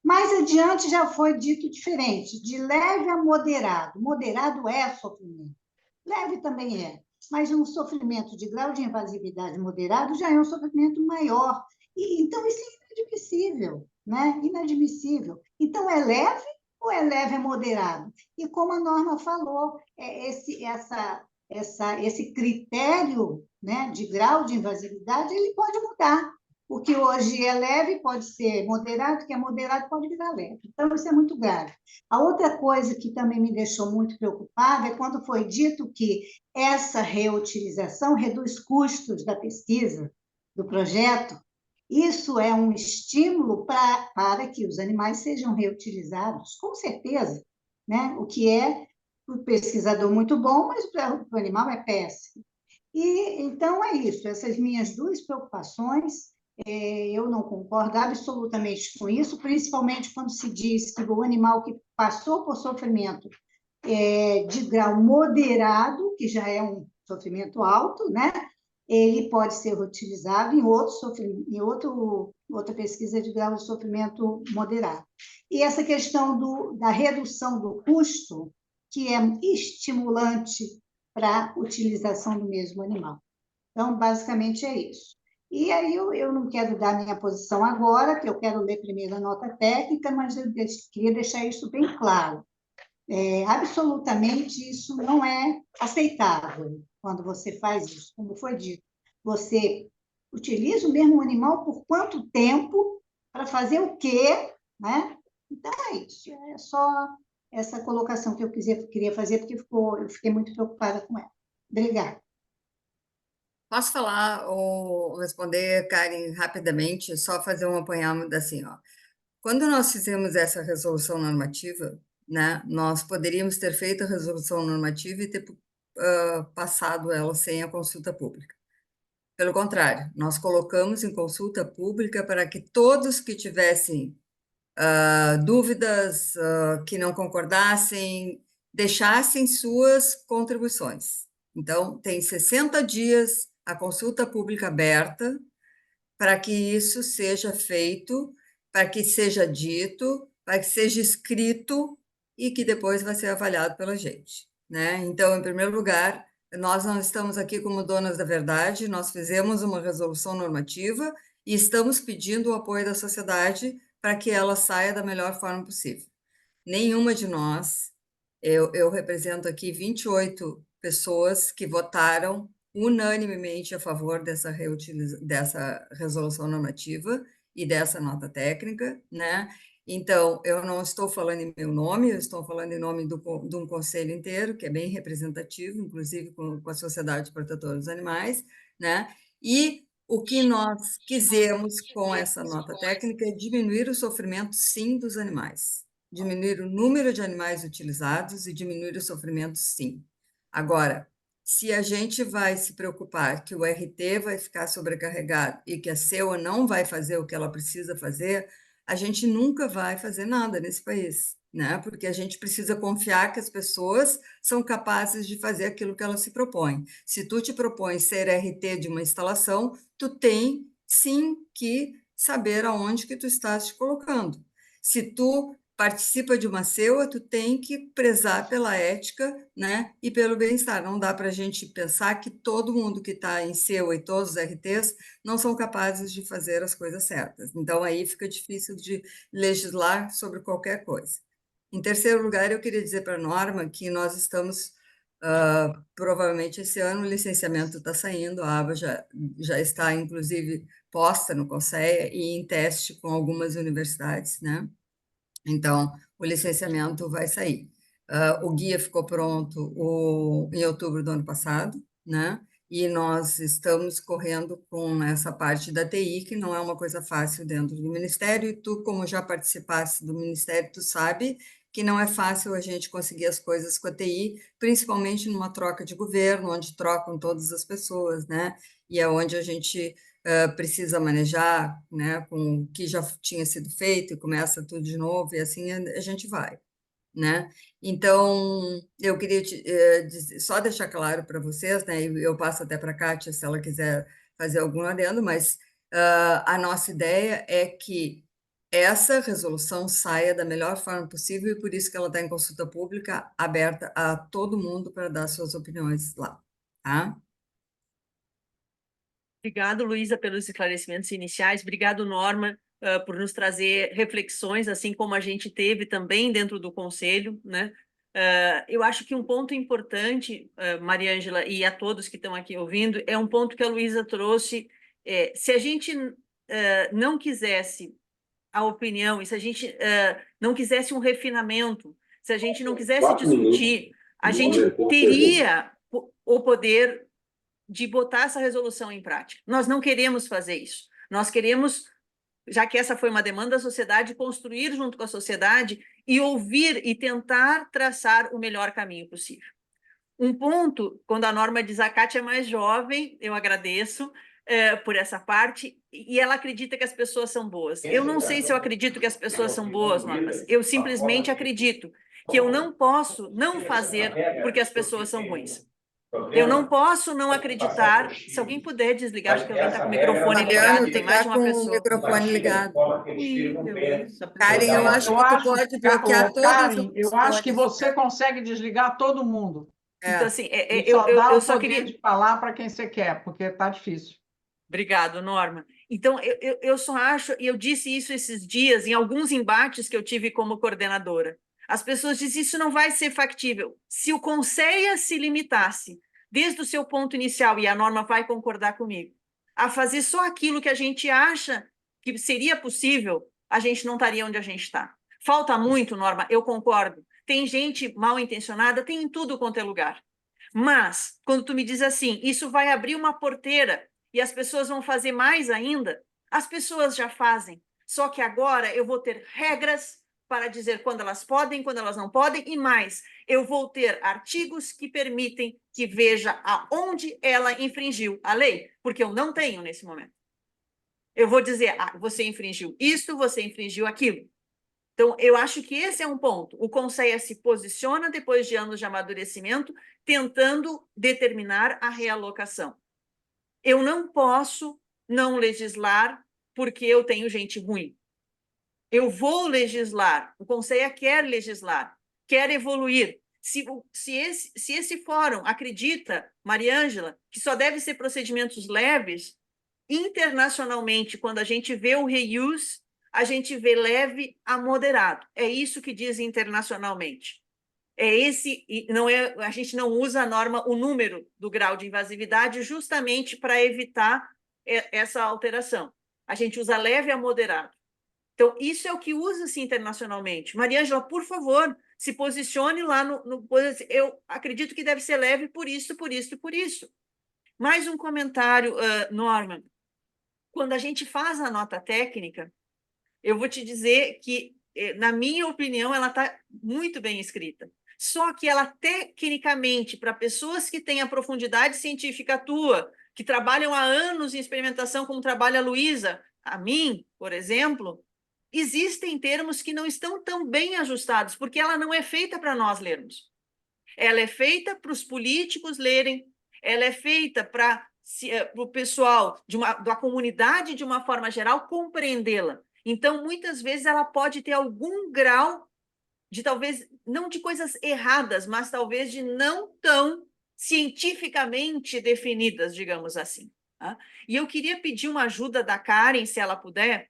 Mais adiante já foi dito diferente, de leve a moderado. Moderado é sofrimento. Leve também é, mas um sofrimento de grau de invasividade moderado já é um sofrimento maior. Então, isso é inadmissível, né? Inadmissível. Então, é leve ou é leve a moderado? E como a Norma falou, esse critério, né, de grau de invasividade, ele pode mudar. O que hoje é leve pode ser moderado, o que é moderado pode virar leve. Então, isso é muito grave. A outra coisa que também me deixou muito preocupada é quando foi dito que essa reutilização reduz custos da pesquisa, do projeto. Isso é um estímulo para que os animais sejam reutilizados, com certeza, né? O que é para o pesquisador muito bom, mas para o animal é péssimo. E então é isso, essas minhas duas preocupações, eu não concordo absolutamente com isso, principalmente quando se diz que o animal que passou por sofrimento de grau moderado, que já é um sofrimento alto, né? Ele pode ser utilizado outra pesquisa de grau de sofrimento moderado. E essa questão da redução do custo, que é estimulante para a utilização do mesmo animal. Então, basicamente é isso. E aí eu não quero dar minha posição agora, que eu quero ler primeiro a nota técnica, mas eu queria deixar isso bem claro. Absolutamente isso não é aceitável quando você faz isso, como foi dito. Você utiliza o mesmo animal por quanto tempo, para fazer o quê, né? Então é isso, é só essa colocação que eu queria fazer, porque eu fiquei muito preocupada com ela. Obrigada. Posso falar ou responder, Karen, rapidamente, só fazer um apanhado assim, ó. Quando nós fizemos essa resolução normativa, né, nós poderíamos ter feito a resolução normativa e ter passado ela sem a consulta pública. Pelo contrário, nós colocamos em consulta pública para que todos que tivessem dúvidas, que não concordassem, deixassem suas contribuições. Então, tem 60 dias a consulta pública aberta para que isso seja feito, para que seja dito, para que seja escrito e que depois vai ser avaliado pela gente, né? Então, em primeiro lugar, nós não estamos aqui como donas da verdade, nós fizemos uma resolução normativa e estamos pedindo o apoio da sociedade para que ela saia da melhor forma possível. Nenhuma de nós, eu represento aqui 28 pessoas que votaram unanimemente a favor dessa resolução normativa e dessa nota técnica, né? Então, eu não estou falando em meu nome, eu estou falando em nome de um conselho inteiro, que é bem representativo, inclusive com a Sociedade Protetora dos Animais, né? E o que nós quisemos com essa nota técnica é diminuir o sofrimento, sim, dos animais. Diminuir o número de animais utilizados e diminuir o sofrimento, sim. Agora, se a gente vai se preocupar que o RT vai ficar sobrecarregado e que a CEUA não vai fazer o que ela precisa fazer, a gente nunca vai fazer nada nesse país, né? Porque a gente precisa confiar que as pessoas são capazes de fazer aquilo que elas se propõem. Se tu te propõe ser RT de uma instalação, tu tem, sim, que saber aonde que tu estás te colocando. Se tu participa de uma CEUA, tu tem que prezar pela ética, né, e pelo bem-estar. Não dá para a gente pensar que todo mundo que está em CEUA e todos os RTs não são capazes de fazer as coisas certas. Então, aí fica difícil de legislar sobre qualquer coisa. Em terceiro lugar, eu queria dizer para a Norma que nós estamos, provavelmente esse ano, o licenciamento está saindo, a aba já está, inclusive, posta no CONSEA e em teste com algumas universidades, né? Então, o licenciamento vai sair. O guia ficou pronto em outubro do ano passado, né? E nós estamos correndo com essa parte da TI, que não é uma coisa fácil dentro do Ministério, e tu, como já participaste do Ministério, tu sabe que não é fácil a gente conseguir as coisas com a TI, principalmente numa troca de governo, onde trocam todas as pessoas, né? E é onde a gente precisa manejar, né, com o que já tinha sido feito e começa tudo de novo, e assim a gente vai, né? Então, eu queria só deixar claro para vocês, né, e eu passo até para a Kátia, se ela quiser fazer algum adendo, mas a nossa ideia é que essa resolução saia da melhor forma possível e por isso que ela está em consulta pública, aberta a todo mundo para dar suas opiniões lá, tá? Obrigado, Luísa, pelos esclarecimentos iniciais. Obrigado, Norma, por nos trazer reflexões, assim como a gente teve também dentro do Conselho, né? Eu acho que um ponto importante, Maria Ângela, e a todos que estão aqui ouvindo, é um ponto que a Luísa trouxe. Se a gente não quisesse a opinião, e se a gente não quisesse um refinamento, se a gente não quisesse discutir, a gente teria o poder de botar essa resolução em prática. Nós não queremos fazer isso. Nós queremos, já que essa foi uma demanda da sociedade, construir junto com a sociedade e ouvir e tentar traçar o melhor caminho possível. Um ponto, quando a Norma diz a Kátia é mais jovem, eu agradeço por essa parte, e ela acredita que as pessoas são boas. Eu não sei se eu acredito que as pessoas são boas, Norma. Eu simplesmente acredito que eu não posso não fazer porque as pessoas são ruins. Eu não posso não acreditar. Se alguém puder desligar, acho que alguém está com o microfone ligado, tem mais de uma com o pessoa. microfone ligado. Isso, Karen, eu acho que tu pode bloquear todas Karen, eu acho que opções. você consegue desligar todo mundo. Então, assim, E só dá eu o só poder queria... de falar para quem você quer, porque está difícil. Obrigado, Norma. Então, eu só acho, e eu disse isso esses dias, em alguns embates que eu tive como coordenadora, as pessoas dizem isso não vai ser factível. Se o Conselho se limitasse, desde o seu ponto inicial, e a Norma vai concordar comigo, a fazer só aquilo que a gente acha que seria possível, a gente não estaria onde a gente está. Falta muito, Norma, eu concordo. Tem gente mal intencionada, tem em tudo quanto é lugar. Mas, quando tu me diz assim, isso vai abrir uma porteira e as pessoas vão fazer mais ainda, as pessoas já fazem. Só que agora eu vou ter regras para dizer quando elas podem, quando elas não podem, e mais, eu vou ter artigos que permitem que veja aonde ela infringiu a lei, porque eu não tenho nesse momento. Eu vou dizer, você infringiu isto, você infringiu aquilo. Então, eu acho que esse é um ponto. O Conselho se posiciona, depois de anos de amadurecimento, tentando determinar a realocação. Eu não posso não legislar porque eu tenho gente ruim. Eu vou legislar, o Conselho quer legislar, quer evoluir. Se esse fórum acredita, Mariângela, que só deve ser procedimentos leves, internacionalmente, quando a gente vê o reuse, a gente vê leve a moderado. É isso que diz internacionalmente. A gente não usa a norma, o número do grau de invasividade, justamente para evitar essa alteração. A gente usa leve a moderado. Então, isso é o que usa-se internacionalmente. Mariângela, por favor, se posicione lá no... Eu acredito que deve ser leve por isso, por isso, por isso. Mais um comentário, Norma. Quando a gente faz a nota técnica, eu vou te dizer que, na minha opinião, ela está muito bem escrita. Só que ela, tecnicamente, para pessoas que têm a profundidade científica tua, que trabalham há anos em experimentação, como trabalha a Luísa, a mim, por exemplo, existem termos que não estão tão bem ajustados, porque ela não é feita para nós lermos. Ela é feita para os políticos lerem, ela é feita para o pessoal da comunidade, de uma forma geral, compreendê-la. Então, muitas vezes, ela pode ter algum grau de, talvez, não de coisas erradas, mas talvez de não tão cientificamente definidas, digamos assim. Tá? E eu queria pedir uma ajuda da Karen, se ela puder,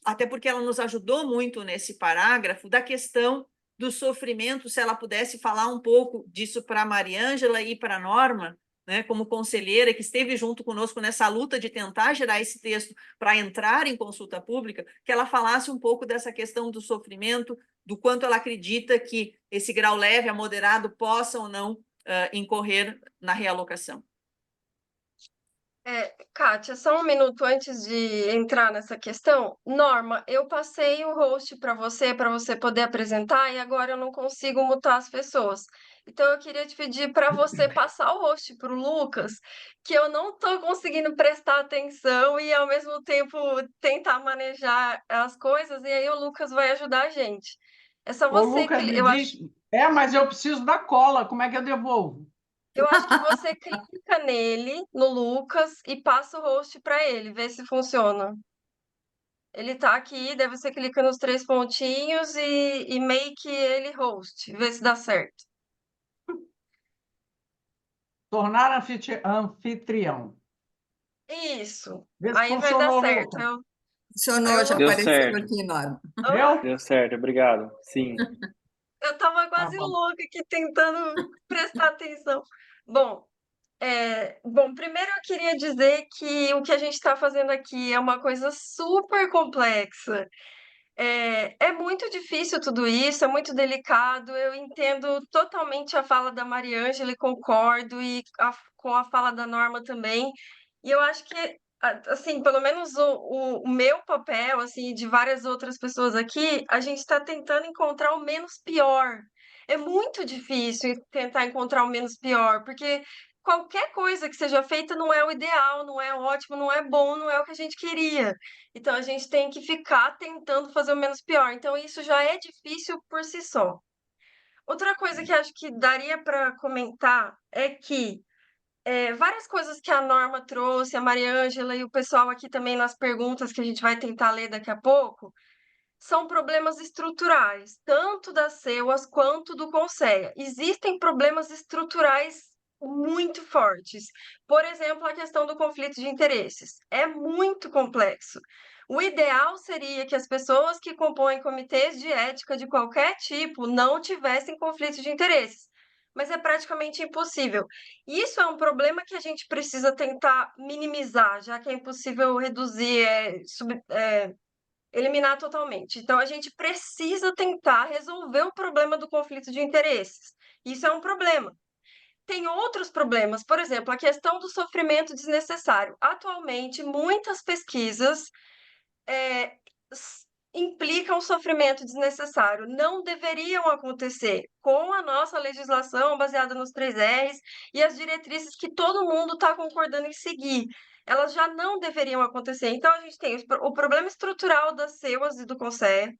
até porque ela nos ajudou muito nesse parágrafo, da questão do sofrimento, se ela pudesse falar um pouco disso para a Mariângela e para a Norma, né, como conselheira, que esteve junto conosco nessa luta de tentar gerar esse texto para entrar em consulta pública, que ela falasse um pouco dessa questão do sofrimento, do quanto ela acredita que esse grau leve a moderado possa ou não incorrer na realocação. Kátia, só um minuto antes de entrar nessa questão. Norma, eu passei o host para você poder apresentar, e agora eu não consigo mutar as pessoas. Então, eu queria te pedir para você passar o host para o Lucas, que eu não estou conseguindo prestar atenção e, ao mesmo tempo, tentar manejar as coisas, e aí o Lucas vai ajudar a gente. É só Ô, você Lucas, me eu diz... mas eu preciso da cola, como é que eu devolvo? Eu acho que você clica nele, no Lucas, e passa o host para ele, vê se funciona. Ele tá aqui, daí você clica nos 3 pontinhos e make ele host, vê se dá certo. Tornar anfitrião. Isso. Vê se Aí vai dar funcionou, certo. Lucas. Funcionou, já Deu apareceu certo. aqui, Norma. Deu certo, obrigado. Sim. Eu tava quase bom. louca aqui tentando prestar atenção. Bom, Bom, primeiro eu queria dizer que o que a gente está fazendo aqui é uma coisa super complexa. É muito difícil tudo isso, é muito delicado. Eu entendo totalmente a fala da Mariângela e concordo, e com a fala da Norma também. E eu acho que, assim, pelo menos o meu papel, assim, e de várias outras pessoas aqui, a gente está tentando encontrar o menos pior. É muito difícil tentar encontrar o menos pior, porque qualquer coisa que seja feita não é o ideal, não é ótimo, não é bom, não é o que a gente queria. Então a gente tem que ficar tentando fazer o menos pior. Então isso já é difícil por si só. Outra coisa que acho que daria para comentar é que várias coisas que a Norma trouxe, a Mariângela e o pessoal aqui também nas perguntas que a gente vai tentar ler daqui a pouco, são problemas estruturais, tanto da CEUAS quanto do Conceia. Existem problemas estruturais muito fortes. Por exemplo, a questão do conflito de interesses. É muito complexo. O ideal seria que as pessoas que compõem comitês de ética de qualquer tipo não tivessem conflito de interesses. Mas é praticamente impossível. E isso é um problema que a gente precisa tentar minimizar, já que é impossível reduzir, eliminar totalmente. Então, a gente precisa tentar resolver o problema do conflito de interesses. Isso é um problema. Tem outros problemas, por exemplo, a questão do sofrimento desnecessário. Atualmente, muitas pesquisas é, implicam sofrimento desnecessário. Não deveriam acontecer com a nossa legislação baseada nos 3 Rs e as diretrizes que todo mundo está concordando em seguir. Elas já não deveriam acontecer. Então, a gente tem o problema estrutural das CEUAS e do Conceia,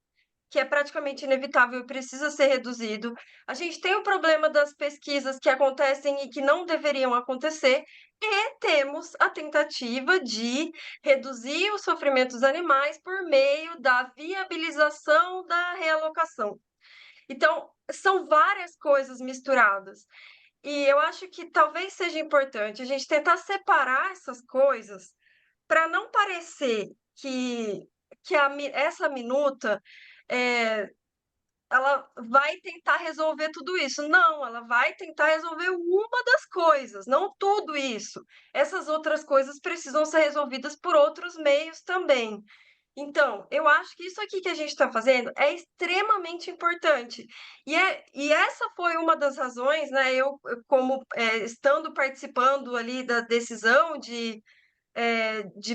que é praticamente inevitável e precisa ser reduzido. A gente tem o problema das pesquisas que acontecem e que não deveriam acontecer, e temos a tentativa de reduzir o sofrimento dos animais por meio da viabilização da realocação. Então, são várias coisas misturadas. E eu acho que talvez seja importante a gente tentar separar essas coisas para não parecer que essa minuta é, ela vai tentar resolver tudo isso. Não, ela vai tentar resolver uma das coisas, não tudo isso. Essas outras coisas precisam ser resolvidas por outros meios também. Então, eu acho que isso aqui que a gente está fazendo é extremamente importante. E essa foi uma das razões, né? Como estando participando ali da decisão de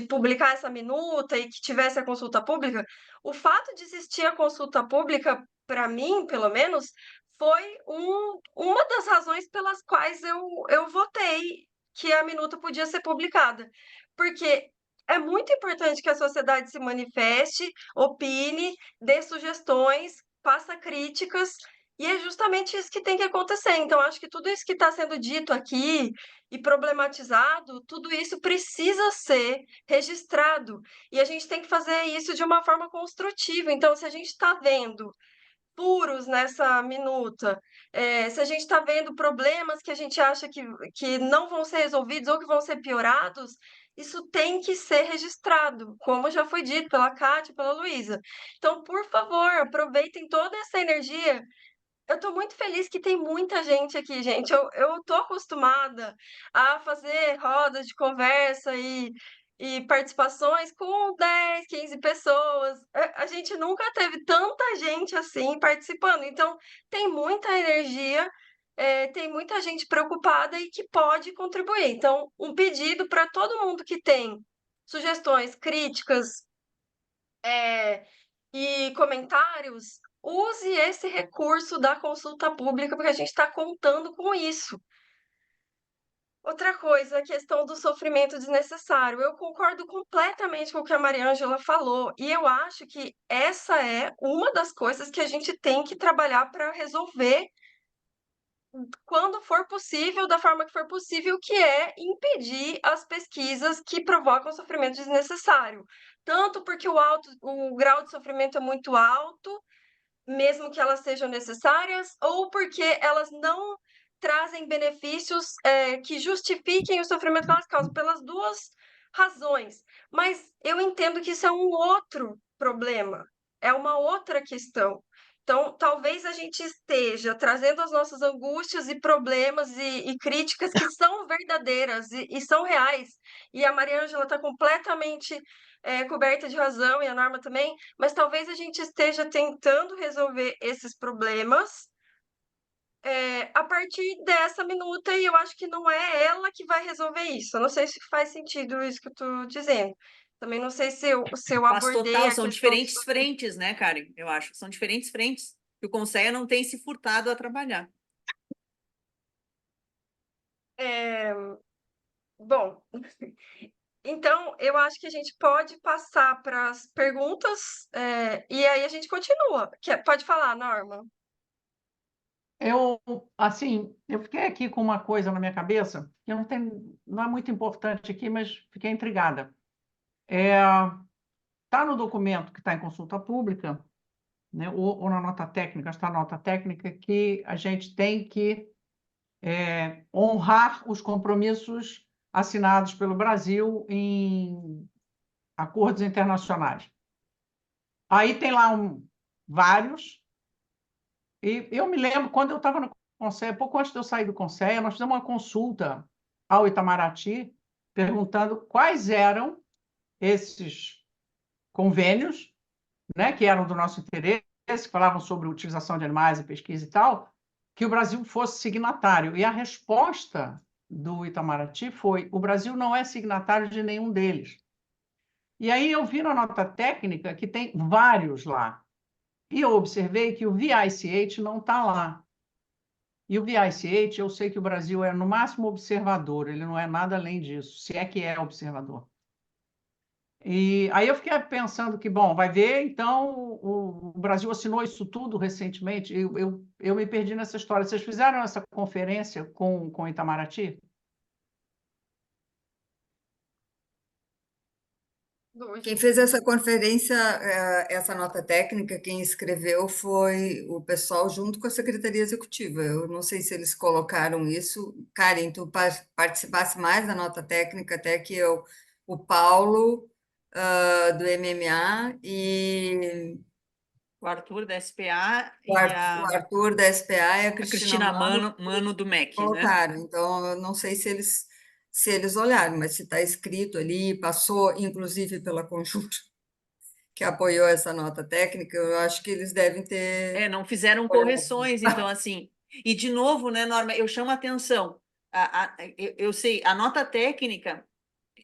publicar essa minuta e que tivesse a consulta pública, o fato de existir a consulta pública, para mim, pelo menos, foi uma das razões pelas quais eu votei que a minuta podia ser publicada. Porque é muito importante que a sociedade se manifeste, opine, dê sugestões, faça críticas, e é justamente isso que tem que acontecer. Então, acho que tudo isso que está sendo dito aqui, e problematizado, tudo isso precisa ser registrado. E a gente tem que fazer isso de uma forma construtiva. Então, se a gente está vendo furos nessa minuta, se a gente está vendo problemas que a gente acha que não vão ser resolvidos ou que vão ser piorados, isso tem que ser registrado, como já foi dito pela Kátia e pela Luísa. Então, por favor, aproveitem toda essa energia. Eu tô muito feliz que tem muita gente aqui, gente. Eu tô acostumada a fazer rodas de conversa e participações com 10, 15 pessoas. A gente nunca teve tanta gente assim participando. Então, tem muita energia, tem muita gente preocupada e que pode contribuir. Então, um pedido para todo mundo que tem sugestões, críticas, e comentários, use esse recurso da consulta pública, porque a gente está contando com isso. Outra coisa, a questão do sofrimento desnecessário. Eu concordo completamente com o que a Mariângela falou, e eu acho que essa é uma das coisas que a gente tem que trabalhar para resolver quando for possível, da forma que for possível, que é impedir as pesquisas que provocam sofrimento desnecessário. Tanto porque o grau de sofrimento é muito alto, mesmo que elas sejam necessárias, ou porque elas não trazem benefícios que justifiquem o sofrimento que elas causam, pelas duas razões. Mas eu entendo que isso é um outro problema, é uma outra questão. Então, talvez a gente esteja trazendo as nossas angústias e problemas e críticas que são verdadeiras e são reais. E a Mariângela está completamente coberta de razão, e a Norma também, mas talvez a gente esteja tentando resolver esses problemas a partir dessa minuta, e eu acho que não é ela que vai resolver isso. Eu não sei se faz sentido isso que eu estou dizendo. Também não sei se eu Faz abordei total, a são questão de diferentes frentes, né, Karen? Eu acho, são diferentes frentes que o Conselho não tem se furtado a trabalhar. Bom, então eu acho que a gente pode passar para as perguntas, e aí a gente continua. Pode falar, Norma. Eu fiquei aqui com uma coisa na minha cabeça, que não é muito importante aqui, mas fiquei intrigada. Está no documento que está em consulta pública, né, ou na nota técnica, está na nota técnica, que a gente tem que honrar os compromissos assinados pelo Brasil em acordos internacionais. Aí tem lá vários, e eu me lembro, quando eu estava no Conselho, pouco antes de eu sair do Conselho, nós fizemos uma consulta ao Itamaraty, perguntando quais eram esses convênios, né, que eram do nosso interesse, que falavam sobre utilização de animais e pesquisa e tal, que o Brasil fosse signatário. E a resposta do Itamaraty foi: o Brasil não é signatário de nenhum deles. E aí eu vi na nota técnica que tem vários lá. E eu observei que o VICH não está lá. E o VICH, eu sei que o Brasil é, no máximo, observador, ele não é nada além disso, se é que é observador. E aí eu fiquei pensando que, bom, vai ver, então, o Brasil assinou isso tudo recentemente, eu me perdi nessa história. Vocês fizeram essa conferência com o Itamaraty? Quem fez essa conferência, essa nota técnica, quem escreveu foi o pessoal junto com a Secretaria Executiva. Eu não sei se eles colocaram isso. Karen, tu participasse mais da nota técnica até que eu, o Paulo, do MMA, e O Arthur da SPA o e Arthur da SPA e a a Cristina Cristina Mano Mano do MEC, né? colocaram. Então, eu não sei se eles olharam, mas se está escrito ali, passou inclusive pela Conjunto, que apoiou essa nota técnica, eu acho que eles devem ter. Não fizeram correções, então, assim. E, de novo, né, Norma, eu chamo a atenção. Eu sei, a nota técnica,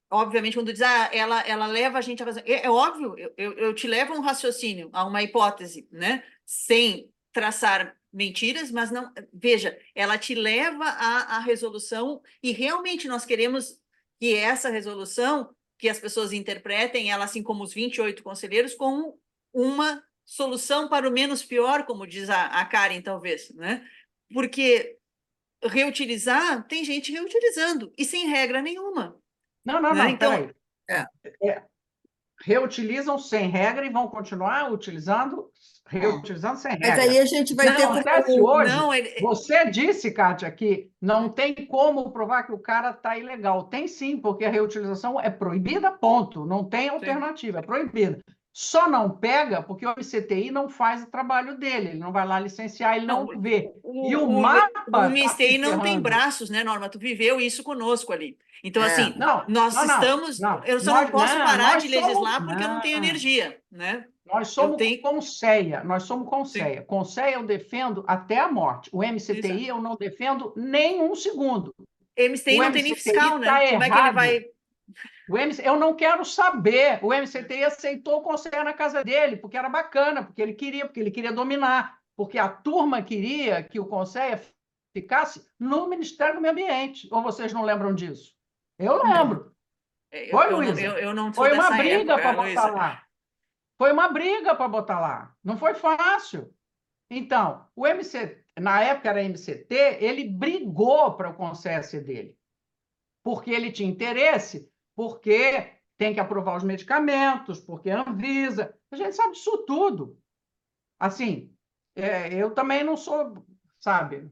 obviamente, quando diz, ela leva a gente a fazer. É óbvio, eu te levo a um raciocínio, a uma hipótese, né? Sem traçar mentiras, mas não. Veja, ela te leva à resolução, e realmente nós queremos que essa resolução, que as pessoas interpretem ela, assim como os 28 conselheiros, como uma solução para o menos pior, como diz a Karen, talvez, né? Porque reutilizar, tem gente reutilizando, e sem regra nenhuma. Não, Então, peraí. Reutilizam sem regra e vão continuar reutilizando sem regra. Mas aí a gente vai ter Acontece hoje. Não, Você disse, Kátia, que não tem como provar que o cara está ilegal. Tem sim, porque a reutilização é proibida, ponto. Não tem alternativa, é proibida. Só não pega porque o MCTI não faz o trabalho dele. Ele não vai lá licenciar, ele não vê. E o mapa o tá MCTI se não tem ferrando. braços, né, Norma? Tu viveu isso conosco ali. Então, assim, Não, nós não, estamos. não. Eu só não posso parar nós de somos- legislar porque eu não tenho não. energia, né? Nós somos tenho- Conceia, nós somos Conceia. Conceia eu defendo até a morte. O MCTI eu não defendo nem um segundo. MCTI O não tem nem MCTI fiscal, né? está Como é que ele errado. vai. Eu não quero saber. O MCTI aceitou o Conceia na casa dele, porque era bacana, porque ele queria dominar, porque a turma queria que o Conceia ficasse no Ministério do Meio Ambiente. Ou vocês não lembram disso? Eu lembro. Foi, Luísa? Eu não sou Foi uma dessa briga época, para botar Luísa. lá. Foi uma briga para botar lá. Não foi fácil. Então, o MCT, na época era MCT, ele brigou para o Conselho dele, porque ele tinha interesse, porque tem que aprovar os medicamentos, porque a Anvisa. A gente sabe disso tudo. Assim, eu também não sou, sabe?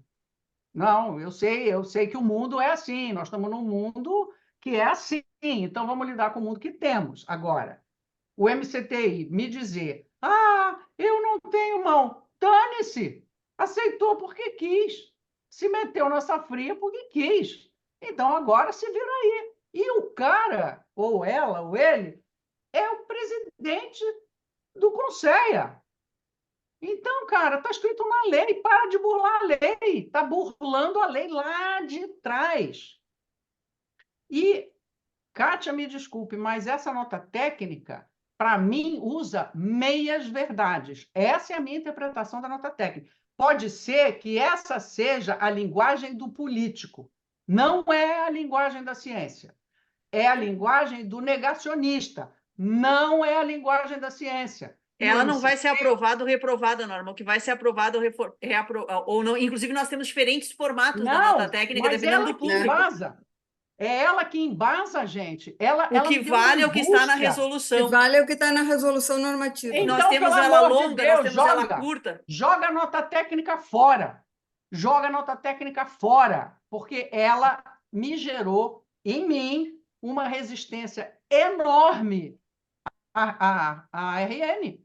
Não, eu sei que o mundo é assim. Nós estamos num mundo que é assim. Então, vamos lidar com o mundo que temos. Agora, o MCTI me dizer: eu não tenho mão. dane-se, aceitou porque quis, se meteu nessa fria porque quis. Então agora se vira aí. E o cara, ou ela, ou ele, é o presidente do Conselho. Então, cara, está escrito na lei, para de burlar a lei. Está burlando a lei lá de trás. E, Kátia, me desculpe, mas essa nota técnica, para mim, usa meias verdades. Essa é a minha interpretação da nota técnica. Pode ser que essa seja a linguagem do político. Não é a linguagem da ciência. É a linguagem do negacionista. Não é a linguagem da ciência. Ela não vai ser aprovada ou reprovada, Norma. O que vai ser aprovado ou não. Inclusive, nós temos diferentes formatos da nota técnica, mas dependendo ela do que público. embasa. É ela que embasa, gente. Ela O que me deu uma vale é o que está na angústia. O que resolução. vale é o que está na resolução normativa. Então, Nós temos pelo ela amor de longa, Deus, nós temos ela curta. Joga a nota técnica fora. Joga a nota técnica fora, porque ela me gerou, em mim, uma resistência enorme à RN.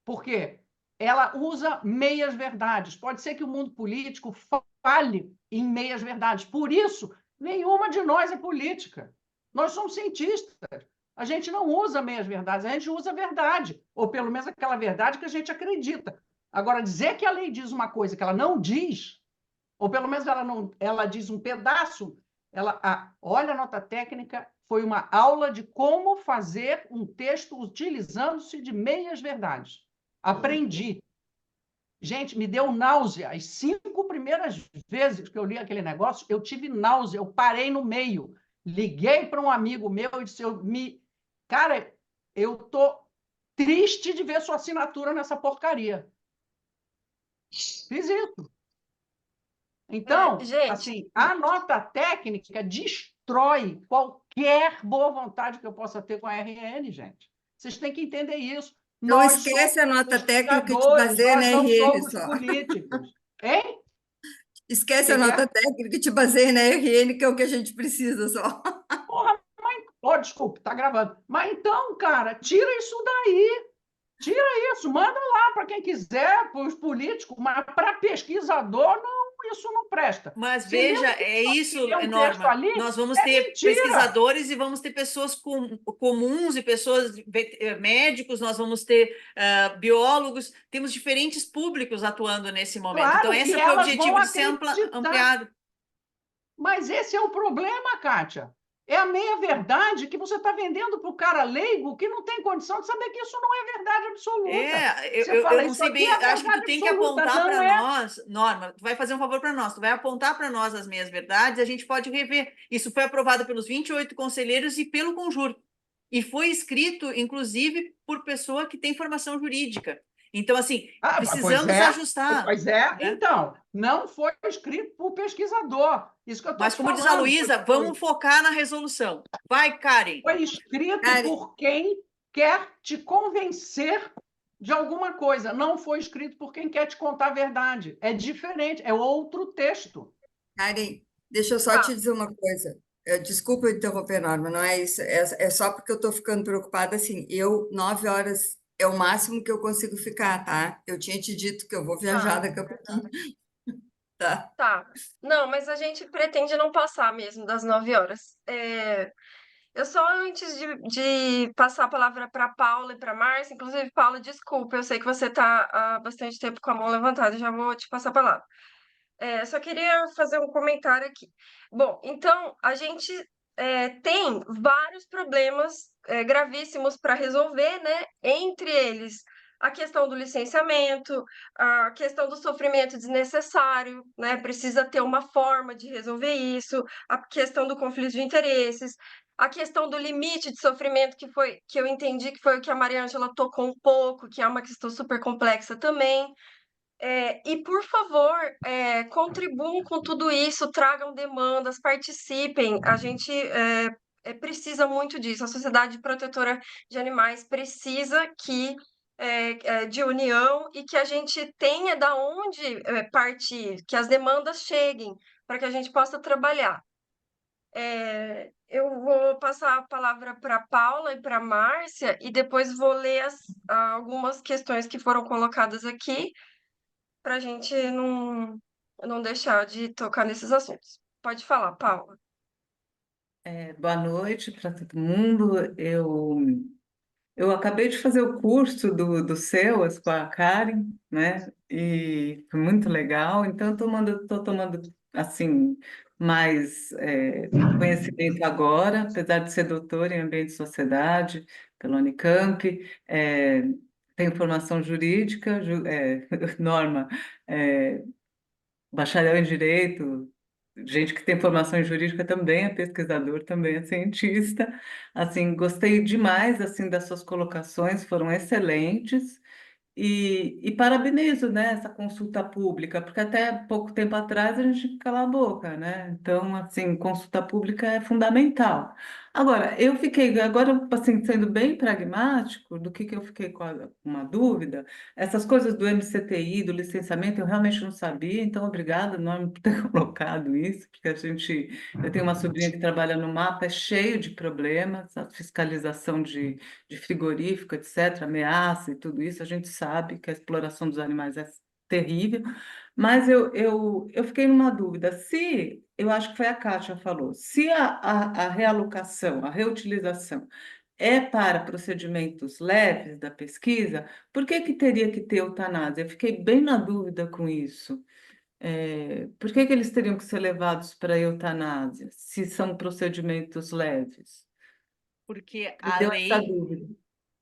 Por quê? Ela usa meias-verdades. Pode ser que o mundo político fale em meias-verdades. Por isso, nenhuma de nós é política. Nós somos cientistas. A gente não usa meias-verdades, a gente usa a verdade. Ou pelo menos aquela verdade que a gente acredita. Agora, dizer que a lei diz uma coisa que ela não diz, ou pelo menos ela diz um pedaço, olha a nota técnica, foi uma aula de como fazer um texto utilizando-se de meias-verdades. Aprendi. Gente, me deu náusea. As 5 primeiras vezes que eu li aquele negócio, eu tive náusea, eu parei no meio. Liguei para um amigo meu e disse, cara, eu tô triste de ver sua assinatura nessa porcaria. Fiz isso. Então, gente, assim, a nota técnica destrói qualquer boa vontade que eu possa ter com a RN, gente. Vocês têm que entender isso. Não Nós esquece a nota técnica que te pesquisadores, baseia nós na não RN somos só. políticos. Hein? Esquece a Que é? nota técnica que te baseia na RN, que é o que a gente precisa só. Porra, desculpe, tá gravando. Mas então, cara, tira isso daí. Tira isso, manda lá para quem quiser, para os políticos, mas para pesquisador, não, isso não presta. Mas Se veja, mesmo que é isso, tem um texto Norma. ali, Nós vamos é ter mentira. pesquisadores e vamos ter pessoas comuns e pessoas médicos, nós vamos ter biólogos, temos diferentes públicos atuando nesse momento. Claro Então, que esse foi o elas objetivo vão de ser acreditar. ampliado. Mas esse é o problema, Kátia. É a meia-verdade que você está vendendo para o cara leigo que não tem condição de saber que isso não é verdade absoluta. Eu não sei bem, acho que tu tem que apontar para nós, Norma, tu vai fazer um favor para nós, tu vai apontar para nós as meias-verdades, a gente pode rever. Isso foi aprovado pelos 28 conselheiros e pelo Conjur. E foi escrito, inclusive, por pessoa que tem formação jurídica. Então, assim, precisamos ajustar. Pois é, né? Então, não foi escrito por pesquisador. Isso que eu estou Mas, como diz a Luísa, vamos focar na resolução. Vai, Karen. Foi escrito por quem quer te convencer de alguma coisa. Não foi escrito por quem quer te contar a verdade. É diferente, é outro texto. Karen, deixa eu só te dizer uma coisa. Desculpa eu interromper, Norma, não é isso. É só porque eu estou ficando preocupada, assim, 9 horas é o máximo que eu consigo ficar, tá? Eu tinha te dito que eu vou viajar daqui a pouquinho. Tá. Não, mas a gente pretende não passar mesmo das 9 horas. Eu só, antes de passar a palavra para Paula e para Márcia, inclusive, Paula, desculpa, eu sei que você está há bastante tempo com a mão levantada, já vou te passar a palavra. Só queria fazer um comentário aqui. Bom, então, a gente tem vários problemas gravíssimos para resolver, né? Entre eles, a questão do licenciamento, a questão do sofrimento desnecessário, né? Precisa ter uma forma de resolver isso, a questão do conflito de interesses, a questão do limite de sofrimento, que eu entendi que foi o que a Maria Ângela tocou um pouco, que é uma questão super complexa também. E, por favor, contribuam com tudo isso, tragam demandas, participem. A gente precisa muito disso. A Sociedade Protetora de Animais precisa de união e que a gente tenha da onde partir, que as demandas cheguem, para que a gente possa trabalhar. Eu vou passar a palavra para a Paula e para a Márcia, e depois vou ler algumas questões que foram colocadas aqui. para a gente não deixar de tocar nesses assuntos. Pode falar, Paula. Boa noite para todo mundo. Eu acabei de fazer o curso do SEOAS com a Karen, né? E foi muito legal. Então, estou tomando assim mais conhecimento agora, apesar de ser doutora em ambiente de sociedade pela Unicamp. Tenho formação jurídica, Norma, é, bacharel em direito, gente que tem formação em jurídica também é pesquisador, também é cientista. Assim, gostei demais assim das suas colocações, foram excelentes. E parabenizo, né, essa consulta pública, porque até pouco tempo atrás a gente cala a boca, né? Então, assim, consulta pública é fundamental. Agora, assim, sendo bem pragmático, do que eu fiquei com uma dúvida, essas coisas do MCTI, do licenciamento, eu realmente não sabia, então, obrigada, Norma, por ter colocado isso, porque eu tenho uma sobrinha que trabalha no mapa, é cheio de problemas, a fiscalização de frigorífico, etc., ameaça e tudo isso, a gente sabe que a exploração dos animais é terrível, mas eu fiquei numa dúvida, se, eu acho que foi a Kátia falou, se a realocação, a reutilização é para procedimentos leves da pesquisa, por que que teria que ter eutanásia? Eu fiquei bem na dúvida com isso. Por que que eles teriam que ser levados para a eutanásia, se são procedimentos leves? Porque Me a deu essa lei, dúvida.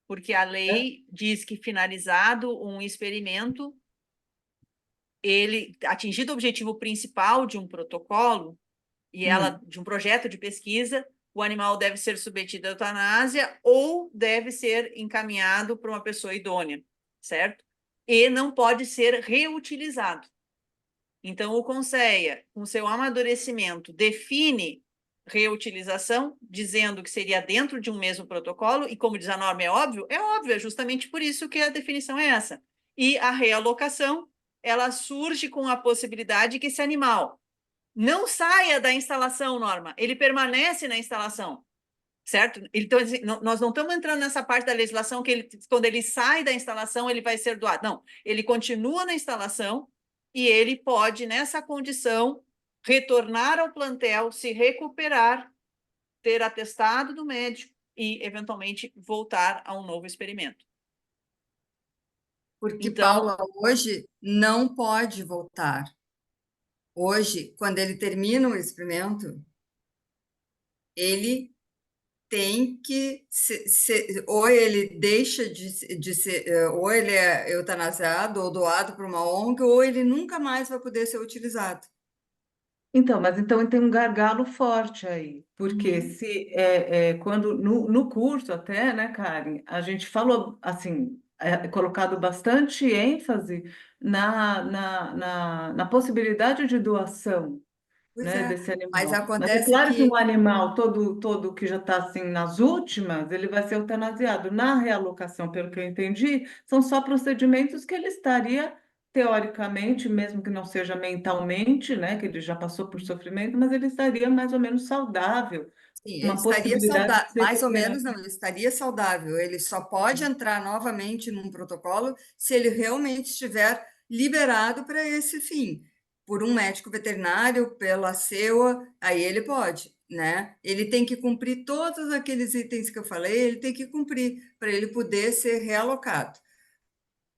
porque a lei diz que finalizado um experimento, ele atingido o objetivo principal de um protocolo e de um projeto de pesquisa, o animal deve ser submetido à eutanásia ou deve ser encaminhado para uma pessoa idônea, certo? E não pode ser reutilizado. Então, o CONSEA, com seu amadurecimento, define reutilização, dizendo que seria dentro de um mesmo protocolo, e como diz a norma, é óbvio, é justamente por isso que a definição é essa. E a realocação, ela surge com a possibilidade que esse animal não saia da instalação, Norma, ele permanece na instalação, certo? Então, nós não estamos entrando nessa parte da legislação que quando ele sai da instalação, ele vai ser doado. Não, ele continua na instalação e ele pode, nessa condição, retornar ao plantel, se recuperar, ter atestado do médico e, eventualmente, voltar a um novo experimento. Porque, Então, Paula, hoje não pode voltar. Hoje, quando ele termina o experimento, ele tem que ou ele deixa de ser, ou ele é eutanasiado ou doado para uma ONG, ou ele nunca mais vai poder ser utilizado. Então, mas então tem um gargalo forte aí, porque se quando no curso até, né, Karen, a gente falou assim, colocado bastante ênfase na possibilidade de doação, Pois né, é, desse mas animal. Mas é acontece claro que que um animal todo que já está assim nas últimas, ele vai ser eutanasiado. Na realocação, pelo que eu entendi, são só procedimentos que ele estaria, teoricamente, mesmo que não seja mentalmente, né, que ele já passou por sofrimento, mas ele estaria mais ou menos saudável, sim, ele uma estaria possibilidade saudável, de se mais ou recuperar. menos não, ele estaria saudável. Ele só pode entrar novamente num protocolo se ele realmente estiver liberado para esse fim, por um médico veterinário, pela SEUA, aí ele pode, né? Ele tem que cumprir todos aqueles itens que eu falei, ele tem que cumprir para ele poder ser realocado.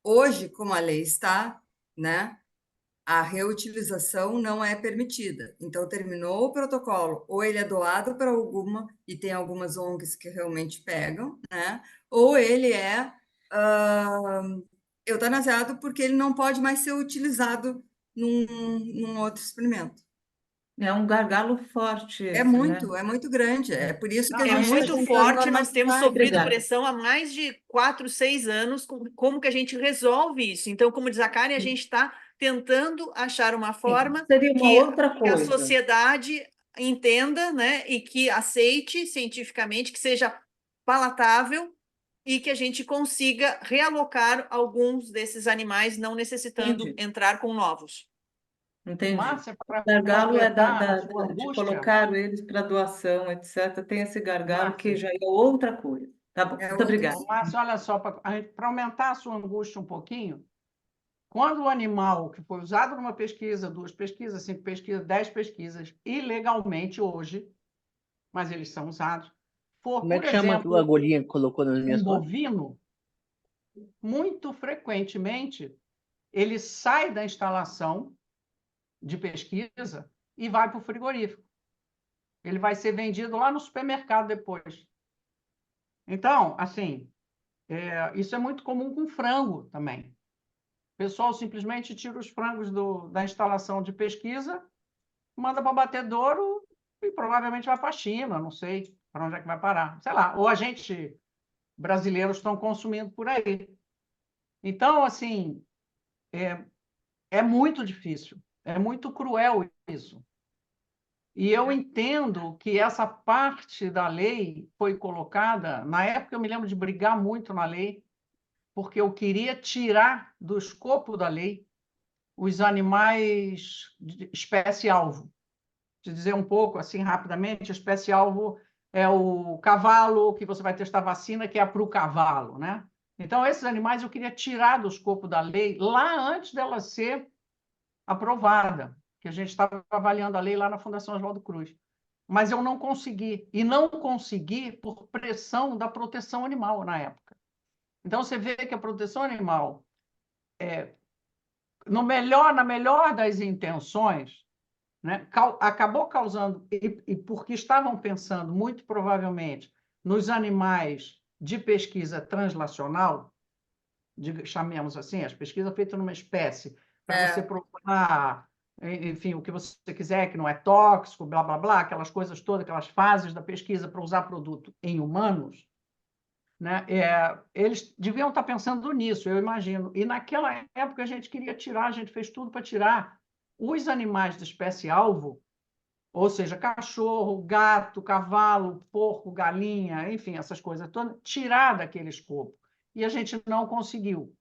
Hoje, como a lei está, né? A reutilização não é permitida. Então, terminou o protocolo, ou ele é doado para alguma, e tem algumas ONGs que realmente pegam, né? Ou ele é eutanasiado porque ele não pode mais ser utilizado num outro experimento. É um gargalo forte esse, né? É muito grande. É por isso que a é gente está muito tentando forte, nós temos normatizar. sofrido Obrigada. pressão há mais de 4, 6 anos. Como que a gente resolve isso? Então, como diz a Karen, a gente está tentando achar uma forma Seria uma outra que a coisa. sociedade entenda, né, e que aceite cientificamente, que seja palatável e que a gente consiga realocar alguns desses animais, não necessitando Entendi. entrar com novos. Entendi. Márcia, O para gargalo é completar a sua de angústia, colocar eles para doação, etc. Tem esse gargalo que Márcia, já é outra coisa. Tá bom, É muito outra. obrigada. Márcia, olha só, para aumentar a sua angústia um pouquinho, quando o animal que foi usado numa pesquisa, 2 pesquisas, 5 pesquisas, 10 pesquisas, ilegalmente hoje, mas eles são usados, for, Como é por que chama aquela exemplo, agulhinha que colocou nas minhas um costas? bovino, muito frequentemente ele sai da instalação de pesquisa e vai para o frigorífico. Ele vai ser vendido lá no supermercado depois. Então, assim, isso é muito comum com frango também. O pessoal simplesmente tira os frangos da instalação de pesquisa, manda para o abatedouro e provavelmente vai para a China, não sei para onde é que vai parar. Sei lá, ou a gente, brasileiros, estão consumindo por aí. Então, assim, é muito difícil, é muito cruel isso. E eu entendo que essa parte da lei foi colocada, na época eu me lembro de brigar muito na lei, porque eu queria tirar do escopo da lei os animais de espécie-alvo. Te dizer um pouco, assim, rapidamente, a espécie-alvo é o cavalo, que você vai testar vacina, que é para o cavalo, né? Então, esses animais eu queria tirar do escopo da lei lá antes dela ser aprovada, que a gente estava avaliando a lei lá na Fundação Oswaldo Cruz. Mas eu não consegui, e não consegui por pressão da proteção animal na época. Então, você vê que a proteção animal, na melhor das intenções, né, acabou causando, e porque estavam pensando, muito provavelmente, nos animais de pesquisa translacional, chamemos assim, as pesquisas feitas numa espécie, para você provar, enfim, o que você quiser, que não é tóxico, blá, blá, blá, aquelas coisas todas, aquelas fases da pesquisa para usar produto em humanos, né? Eles deviam estar pensando nisso, eu imagino. E naquela época a gente queria tirar, a gente fez tudo para tirar os animais da espécie-alvo, ou seja, cachorro, gato, cavalo, porco, galinha, enfim, essas coisas todas, tirar daquele escopo. E a gente não conseguiu.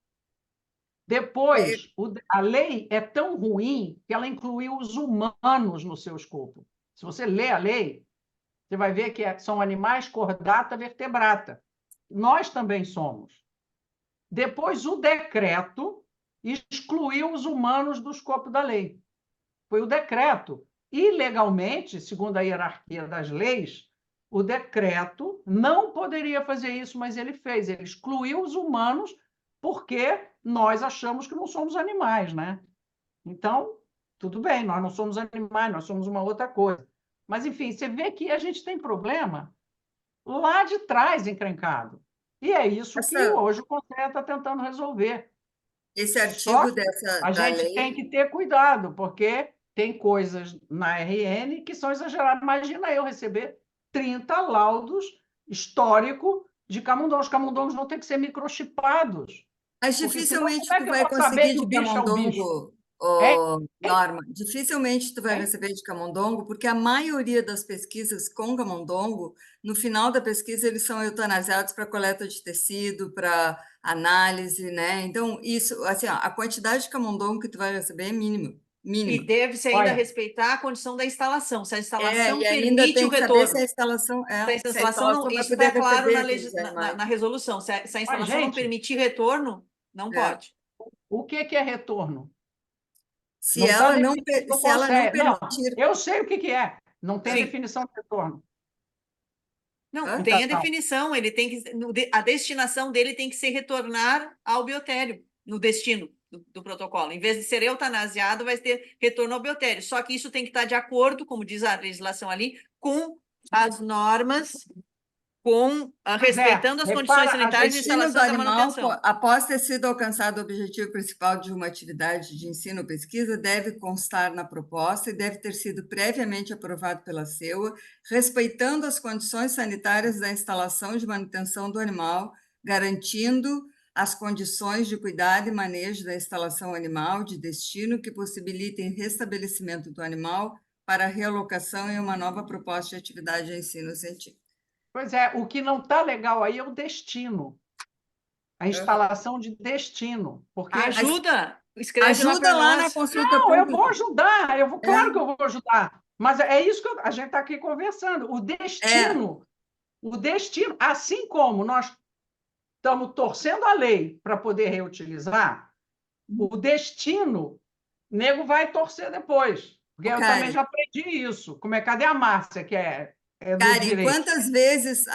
Depois, a lei é tão ruim que ela incluiu os humanos no seu escopo. Se você lê a lei, você vai ver que são animais cordata vertebrata. Nós também somos. Depois, o decreto excluiu os humanos do escopo da lei. Foi o decreto. Ilegalmente, segundo a hierarquia das leis, o decreto não poderia fazer isso, mas ele fez. Ele excluiu os humanos porque nós achamos que não somos animais, né? Então, tudo bem, nós não somos animais, nós somos uma outra coisa. Mas, enfim, você vê que a gente tem problema lá de trás encrencado. E é isso que hoje o Conselho está tentando resolver. Esse Só artigo que a da gente lei. tem que ter cuidado, porque tem coisas na RN que são exageradas. Imagina eu receber 30 laudos históricos de camundongos. Os camundongos vão ter que ser microchipados. Mas Porque senão, dificilmente como é tu que eu vai vou saber conseguir que o de bicho é o bicho? camundongo, É? Norma. Dificilmente tu vai É? receber de camundongo, porque a maioria das pesquisas com camundongo, no final da pesquisa, eles são eutanasiados para coleta de tecido, para análise, né? Então, isso, assim, ó, a quantidade de camundongo que tu vai receber é mínima. E deve-se ainda Olha, respeitar a condição da instalação. Se a instalação e ainda permite tem o que saber se retorno. a instalação Se a instalação não, vai isso poder está claro receber aqueles animais. na resolução. Se a instalação não gente, permitir retorno, não pode. o que é retorno? Se Não está ela não, definido no se ela não Conselho. Não, permitir. eu sei o que é. Não tem Sim. definição de retorno. Não, Hã? tem a Então, definição, ele tem que, a destinação dele tem que ser retornar ao biotério, no destino do protocolo. Em vez de ser eutanasiado, vai ter retorno ao biotério. Só que isso tem que estar de acordo, como diz a legislação ali, com as normas, respeitando as condições sanitárias de Destino do instalação e da animal, manutenção. após ter sido alcançado o objetivo principal de uma atividade de ensino ou pesquisa, deve constar na proposta e deve ter sido previamente aprovado pela CEUA, respeitando as condições sanitárias da instalação de manutenção do animal, garantindo as condições de cuidado e manejo da instalação animal de destino que possibilitem restabelecimento do animal para realocação em uma nova proposta de atividade de ensino científico. Pois é, o que não está legal aí é o destino. A instalação de destino. Porque Ajuda! Escreve lá ajuda para lá na nós. consulta não, pública. eu vou ajudar, claro que eu vou ajudar. Mas é isso que a gente está aqui conversando. O destino, assim como nós estamos torcendo a lei para poder reutilizar, o destino, o nego vai torcer depois. Porque eu também Karen, já aprendi isso. Cadê a Márcia, que é do Karen, direito? quantas vezes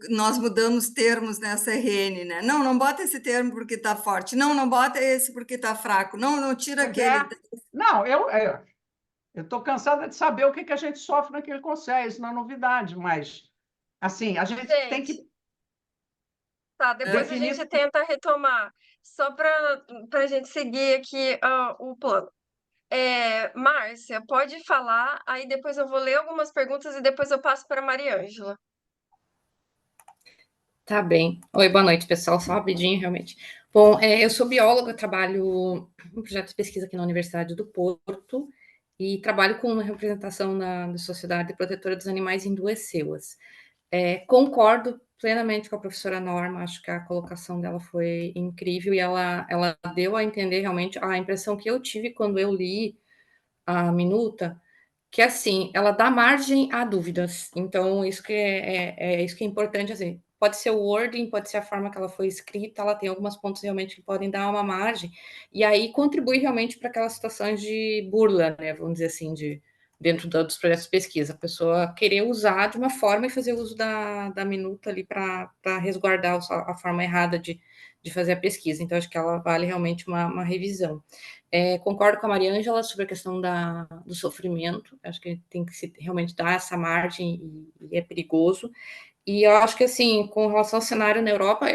nós mudamos termos nessa RN, né? Não, não bota esse termo porque está forte. Não, não bota esse porque está fraco. Não, não tira Pois aquele. é. Não, eu estou cansada de saber o que a gente sofre naquele conselho, isso não é novidade, mas assim, a gente tem Gente, que tá, depois a definir. gente tenta retomar, só para a gente seguir aqui o plano. Márcia, pode falar, aí depois eu vou ler algumas perguntas e depois eu passo para a Mariângela. Tá bem. Oi, boa noite, pessoal. Só rapidinho, realmente. Bom, eu sou bióloga, trabalho em projeto de pesquisa aqui na Universidade do Porto e trabalho com uma representação da Sociedade Protetora dos Animais em duas CEUAs. Concordo plenamente com a professora Norma, acho que a colocação dela foi incrível e ela deu a entender realmente a impressão que eu tive quando eu li a minuta, que assim, ela dá margem a dúvidas. Então, isso que isso que é importante, assim, pode ser o wording, pode ser a forma que ela foi escrita, ela tem alguns pontos realmente que podem dar uma margem, e aí contribui realmente para aquelas situações de burla, né, vamos dizer assim, dentro dos projetos de pesquisa, a pessoa querer usar de uma forma e fazer uso da minuta ali para resguardar a forma errada de fazer a pesquisa. Então, acho que ela vale realmente uma revisão. Concordo com a Mariângela sobre a questão do sofrimento, acho que tem que realmente dar essa margem e é perigoso. E eu acho que, assim, com relação ao cenário na Europa,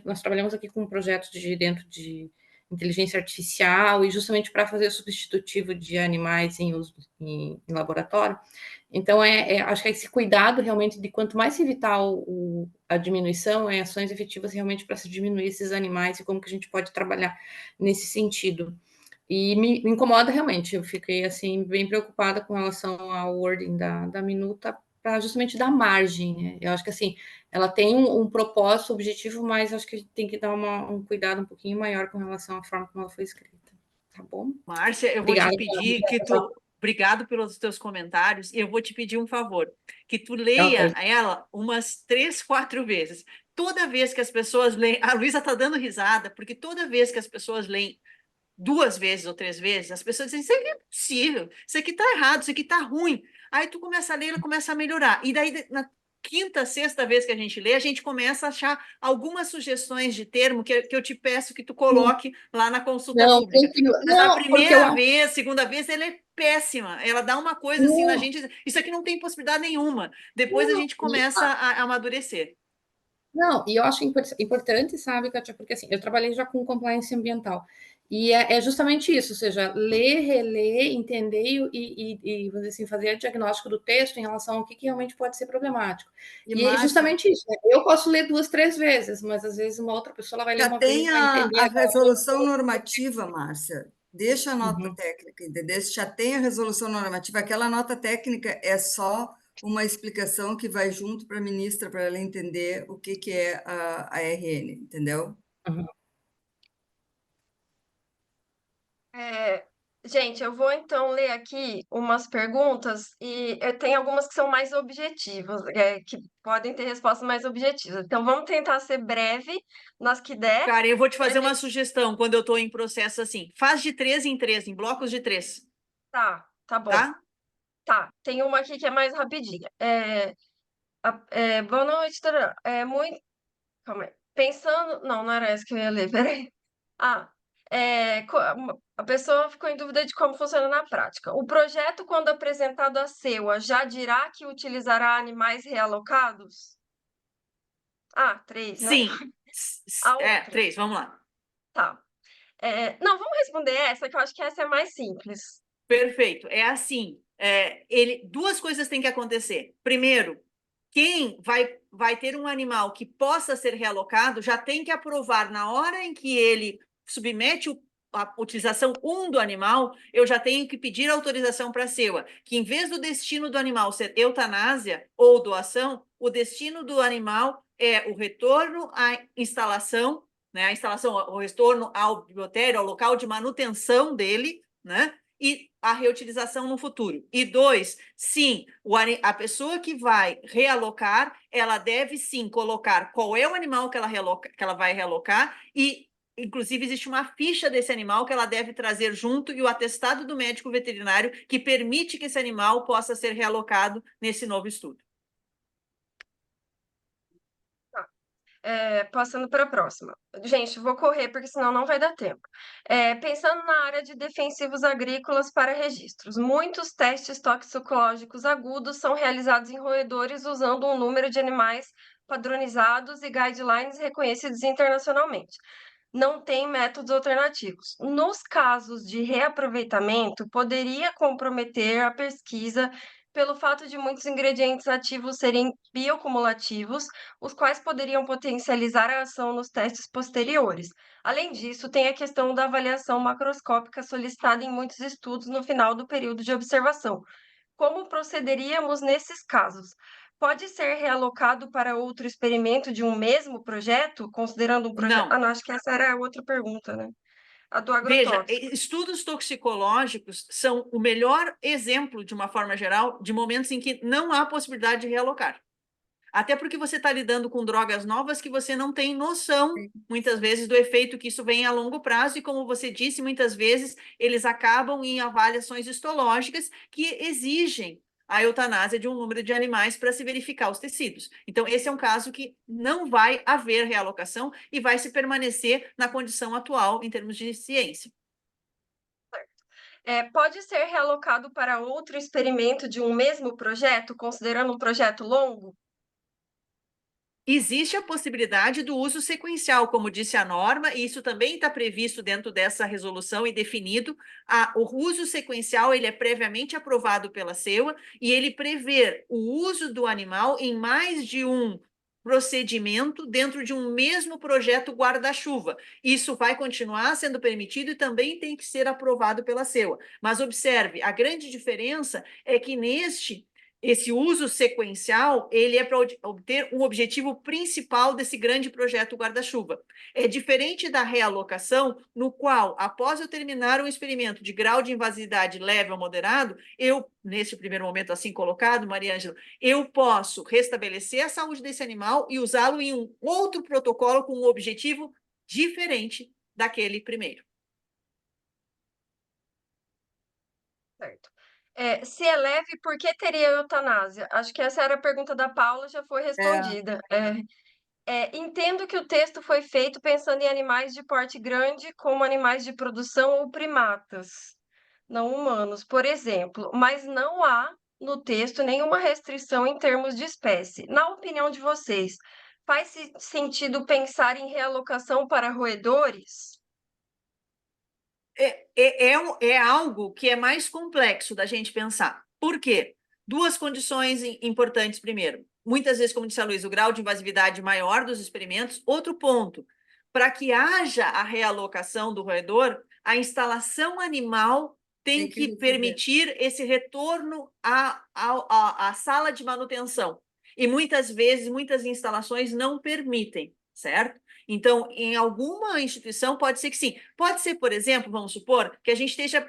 nós trabalhamos aqui com projetos dentro de inteligência artificial e justamente para fazer substitutivo de animais em uso em laboratório. Então, acho que esse cuidado realmente de quanto mais se evitar a diminuição, ações efetivas realmente para se diminuir esses animais e como que a gente pode trabalhar nesse sentido. E me incomoda realmente, eu fiquei assim bem preocupada com relação ao wording da minuta para justamente dar margem, né? Eu acho que assim, ela tem um propósito, objetivo, mas acho que a gente tem que dar um cuidado um pouquinho maior com relação à forma como ela foi escrita, tá bom? Márcia, eu vou Obrigada te pedir que tu. Obrigado pelos teus comentários, e eu vou te pedir um favor, que tu leia ela umas 3, 4 vezes. Toda vez que as pessoas leem, a Luísa está dando risada, porque toda vez que as pessoas leem 2 vezes ou 3 vezes, as pessoas dizem, isso aqui é impossível, isso aqui está errado, isso aqui está ruim. Aí tu começa a ler, ela começa a melhorar. E daí, na quinta, sexta vez que a gente lê, a gente começa a achar algumas sugestões de termo que eu te peço que tu coloque lá na consulta pública. Mas a primeira vez, segunda vez, ela é péssima. Ela dá uma coisa assim na gente, isso aqui não tem possibilidade nenhuma. Depois a gente começa a amadurecer. Não, e eu acho importante, sabe, Kátia, porque assim, eu trabalhei já com compliance ambiental, e é justamente isso, ou seja, ler, reler, entender e vamos dizer assim, fazer o diagnóstico do texto em relação ao que realmente pode ser problemático. E é justamente isso, né? Eu posso ler 2, 3 vezes, mas às vezes uma outra pessoa ela vai ler uma vez e vai entender. A resolução normativa, Márcia, deixa a nota técnica, entendeu? Já tem a resolução normativa, aquela nota técnica é só uma explicação que vai junto para a ministra, para ela entender o que é a RN, entendeu? Gente, eu vou então ler aqui umas perguntas e eu tenho algumas que são mais objetivas, que podem ter respostas mais objetivas. Então, vamos tentar ser breve nas que der. Cara, eu vou te fazer uma sugestão quando eu estou em processo assim. Faz de 3 em 3, em blocos de 3. Tá bom. Tá? Tá, tem uma aqui que é mais rapidinha. Boa noite, Dora. Calma aí. Pensando. Não, não era essa que eu ia ler, peraí. A pessoa ficou em dúvida de como funciona na prática. O projeto, quando apresentado à CEUA, já dirá que utilizará animais realocados? 3, né? Sim. 3, vamos lá. Tá. Não, vamos responder essa, que eu acho que essa é mais simples. Perfeito. É assim, duas coisas têm que acontecer. Primeiro, quem vai ter um animal que possa ser realocado já tem que aprovar na hora em que ele submete a utilização 1 do animal, eu já tenho que pedir autorização para a CEUA, que em vez do destino do animal ser eutanásia ou doação, o destino do animal é o retorno à instalação, né, o retorno ao biotério, ao local de manutenção dele, né, e a reutilização no futuro. E 2, sim, a pessoa que vai realocar, ela deve sim colocar qual é o animal que ela vai realocar e inclusive, existe uma ficha desse animal que ela deve trazer junto e o atestado do médico veterinário que permite que esse animal possa ser realocado nesse novo estudo. Passando para a próxima. Gente, vou correr porque senão não vai dar tempo. Pensando na área de defensivos agrícolas para registros, muitos testes toxicológicos agudos são realizados em roedores usando um número de animais padronizados e guidelines reconhecidos internacionalmente. Não tem métodos alternativos. Nos casos de reaproveitamento, poderia comprometer a pesquisa pelo fato de muitos ingredientes ativos serem biocumulativos, os quais poderiam potencializar a ação nos testes posteriores. Além disso, tem a questão da avaliação macroscópica solicitada em muitos estudos no final do período de observação. Como procederíamos nesses casos? Pode ser realocado para outro experimento de um mesmo projeto, considerando um projeto. Não. Não, acho que essa era a outra pergunta, né? A do Veja, agrotóxico. estudos toxicológicos são o melhor exemplo, de uma forma geral, de momentos em que não há possibilidade de realocar. Até porque você está lidando com drogas novas que você não tem noção, muitas vezes, do efeito que isso vem a longo prazo, e como você disse, muitas vezes eles acabam em avaliações histológicas que exigem a eutanásia de um número de animais para se verificar os tecidos. Então, esse é um caso que não vai haver realocação e vai se permanecer na condição atual em termos de ciência. Pode ser realocado para outro experimento de um mesmo projeto, considerando um projeto longo? Existe a possibilidade do uso sequencial, como disse a norma, e isso também está previsto dentro dessa resolução e definido. O uso sequencial ele é previamente aprovado pela CEUA e ele prevê o uso do animal em mais de um procedimento dentro de um mesmo projeto guarda-chuva. Isso vai continuar sendo permitido e também tem que ser aprovado pela CEUA. Mas observe, a grande diferença é que esse uso sequencial, ele é para obter um objetivo principal desse grande projeto guarda-chuva. É diferente da realocação, no qual, após eu terminar um experimento de grau de invasividade leve ou moderado, eu, nesse primeiro momento assim colocado, Maria Ângela, eu posso restabelecer a saúde desse animal e usá-lo em um outro protocolo com um objetivo diferente daquele primeiro. Certo. Se é leve, por que teria eutanásia? Acho que essa era a pergunta da Paula, já foi respondida. Entendo que o texto foi feito pensando em animais de porte grande, como animais de produção ou primatas, não humanos, por exemplo, mas não há no texto nenhuma restrição em termos de espécie. Na opinião de vocês, faz sentido pensar em realocação para roedores? É algo que é mais complexo da gente pensar. Por quê? Duas condições importantes. Primeiro, muitas vezes, como disse a Luísa, o grau de invasividade maior dos experimentos. Outro ponto, para que haja a realocação do roedor, a instalação animal tem que permitir esse retorno à sala de manutenção. E muitas vezes, muitas instalações não permitem, certo? Então, em alguma instituição, pode ser que sim. Pode ser, por exemplo, vamos supor, que a gente esteja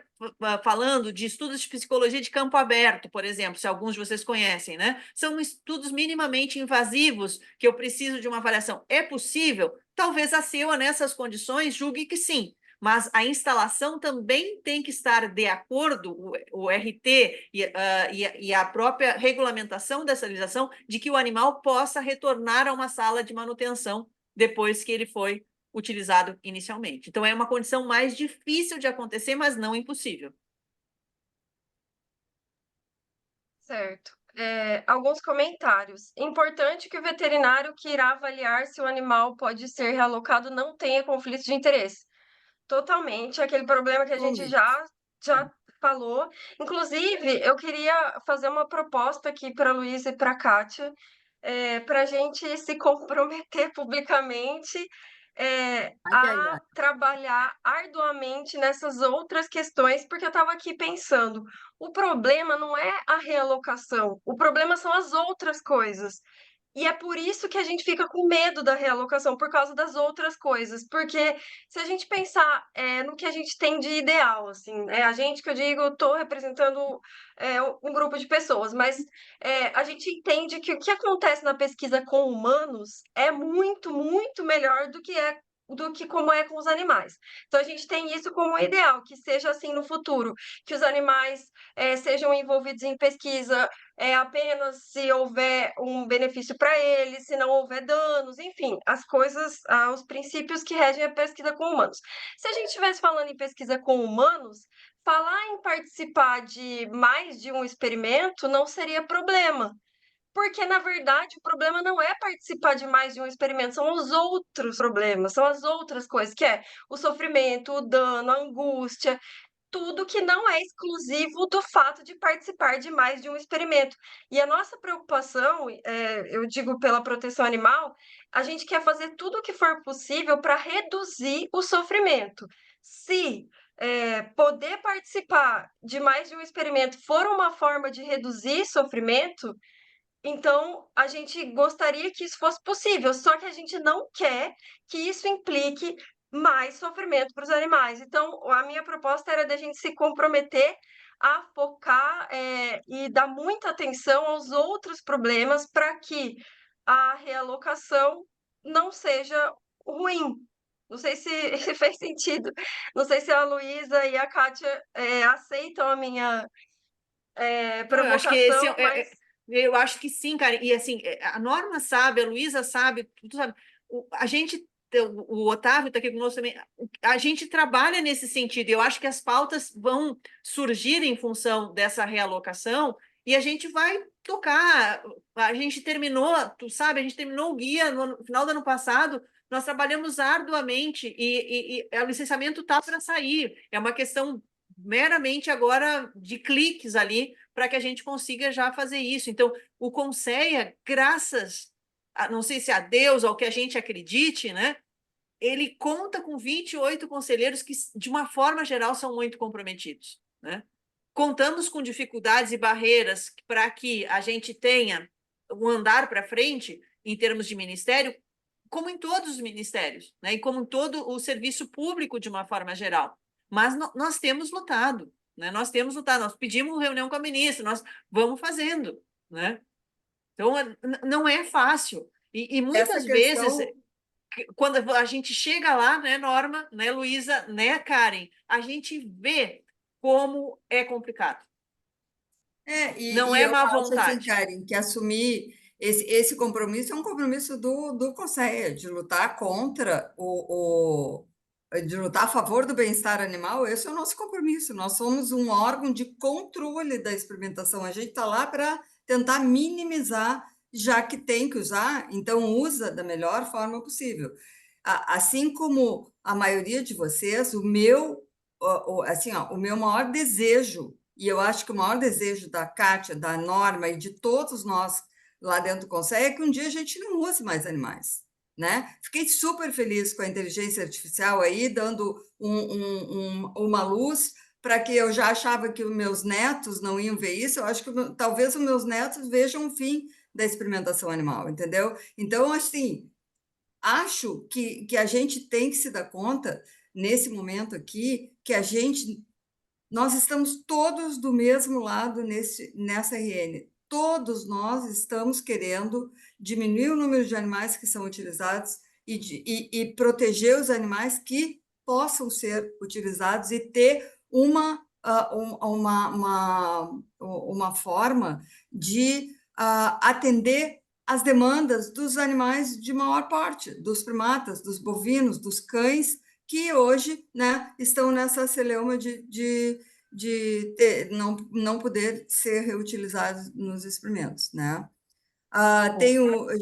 falando de estudos de psicologia de campo aberto, por exemplo, se alguns de vocês conhecem, né? São estudos minimamente invasivos que eu preciso de uma avaliação. É possível? Talvez a CEUA, nessas condições, julgue que sim. Mas a instalação também tem que estar de acordo, o RT e a própria regulamentação dessa legislação, de que o animal possa retornar a uma sala de manutenção depois que ele foi utilizado inicialmente. Então, é uma condição mais difícil de acontecer, mas não impossível. Certo. Alguns comentários. Importante que o veterinário que irá avaliar se o animal pode ser realocado não tenha conflito de interesse. Totalmente, aquele problema que a gente já falou. Inclusive, eu queria fazer uma proposta aqui para a Luísa e para a Kátia, para a gente se comprometer publicamente a trabalhar arduamente nessas outras questões, porque eu estava aqui pensando, o problema não é a realocação, o problema são as outras coisas. E é por isso que a gente fica com medo da realocação, por causa das outras coisas. Porque se a gente pensar no que a gente tem de ideal, assim, a gente que eu digo, estou representando um grupo de pessoas, mas a gente entende que o que acontece na pesquisa com humanos é muito, muito melhor do que do que como é com os animais. Então, a gente tem isso como ideal, que seja assim no futuro, que os animais sejam envolvidos em pesquisa apenas se houver um benefício para eles, se não houver danos, enfim, as coisas, os princípios que regem a pesquisa com humanos. Se a gente estivesse falando em pesquisa com humanos, falar em participar de mais de um experimento não seria problema. Porque, na verdade, o problema não é participar de mais de um experimento, são os outros problemas, são as outras coisas, que é o sofrimento, o dano, a angústia, tudo que não é exclusivo do fato de participar de mais de um experimento. E a nossa preocupação, eu digo pela proteção animal, a gente quer fazer tudo o que for possível para reduzir o sofrimento. Se poder participar de mais de um experimento for uma forma de reduzir sofrimento, então, a gente gostaria que isso fosse possível, só que a gente não quer que isso implique mais sofrimento para os animais. Então, a minha proposta era da gente se comprometer a focar, e dar muita atenção aos outros problemas para que a realocação não seja ruim. Não sei se se fez sentido. Não sei se a Luísa e a Kátia, aceitam a minha, Eu acho que esse provocação, mas eu acho que sim, cara. E assim, a Norma sabe, a Luísa sabe, tu sabe. A gente, o Otávio está aqui conosco também. A gente trabalha nesse sentido. Eu acho que as pautas vão surgir em função dessa realocação e a gente vai tocar. A gente terminou, tu sabe, a gente terminou o guia no final do ano passado. Nós trabalhamos arduamente e o licenciamento está para sair. É uma questão meramente agora de cliques ali para que a gente consiga já fazer isso. Então, o Conceia, graças a, não sei se a Deus, ao que a gente acredite, né? Ele conta com 28 conselheiros que, de uma forma geral, são muito comprometidos, né? Contamos com dificuldades e barreiras para que a gente tenha um andar para frente em termos de ministério, como em todos os ministérios, né? E como em todo o serviço público de uma forma geral. Mas nós temos lutado, né? Nós temos lutado, nós pedimos reunião com a ministra, nós vamos fazendo, né? Então, não é fácil. E muitas vezes, quando a gente chega lá, né, Norma, né, Luísa, né, Karen, a gente vê como é complicado. Não é eu má acho, assim, vontade. Karen, que assumir esse compromisso é um compromisso do Conselho, de lutar contra de lutar a favor do bem-estar animal. Esse é o nosso compromisso. Nós somos um órgão de controle da experimentação. A gente está lá para tentar minimizar, já que tem que usar, então usa da melhor forma possível. Assim como a maioria de vocês, o meu maior desejo, e eu acho que o maior desejo da Kátia, da Norma e de todos nós lá dentro do Conselho é que um dia a gente não use mais animais, né? Fiquei super feliz com a inteligência artificial aí, dando uma luz para que eu já achava que os meus netos não iam ver isso. Eu acho que talvez os meus netos vejam o fim da experimentação animal, entendeu? Então, assim, acho que a gente tem que se dar conta, nesse momento aqui, que nós estamos todos do mesmo lado nessa RN. Todos nós estamos querendo diminuir o número de animais que são utilizados e proteger os animais que possam ser utilizados e ter uma forma de atender as demandas dos animais de maior porte, dos primatas, dos bovinos, dos cães, que hoje, né, estão nessa celeuma de não poder ser reutilizados nos experimentos, né?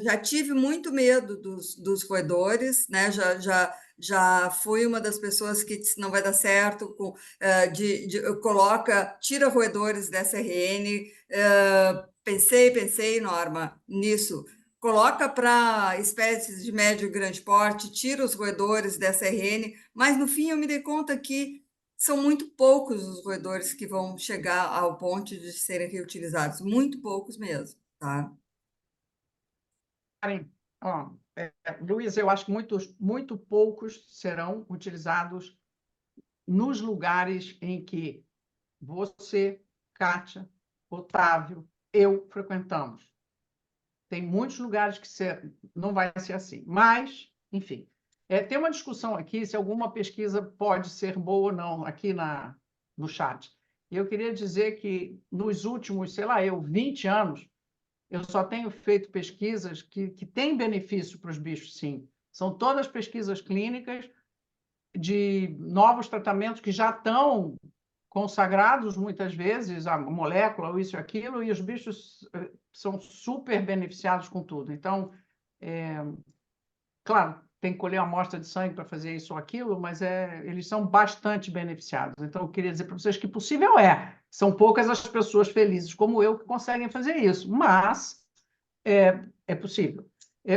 Já tive muito medo dos roedores, né? Já fui uma das pessoas que disse, não vai dar certo, tira roedores dessa RN. Pensei, Norma, nisso. Coloca para espécies de médio e grande porte, tira os roedores dessa RN, mas no fim eu me dei conta que são muito poucos os roedores que vão chegar ao ponto de serem reutilizados, muito poucos mesmo, tá? Karen, Luiz, eu acho que muito poucos serão utilizados nos lugares em que você, Kátia, Otávio, eu frequentamos. Tem muitos lugares que não vai ser assim, mas, enfim. Tem uma discussão aqui se alguma pesquisa pode ser boa ou não, aqui no chat. E eu queria dizer que nos últimos, sei lá, 20 anos, eu só tenho feito pesquisas que têm benefício para os bichos, sim. São todas pesquisas clínicas de novos tratamentos que já estão consagrados, muitas vezes, a molécula, ou isso e aquilo, e os bichos são super beneficiados com tudo. Então, claro, tem que colher uma amostra de sangue para fazer isso ou aquilo, mas eles são bastante beneficiados. Então, eu queria dizer para vocês que possível são poucas as pessoas felizes como eu que conseguem fazer isso, mas é possível.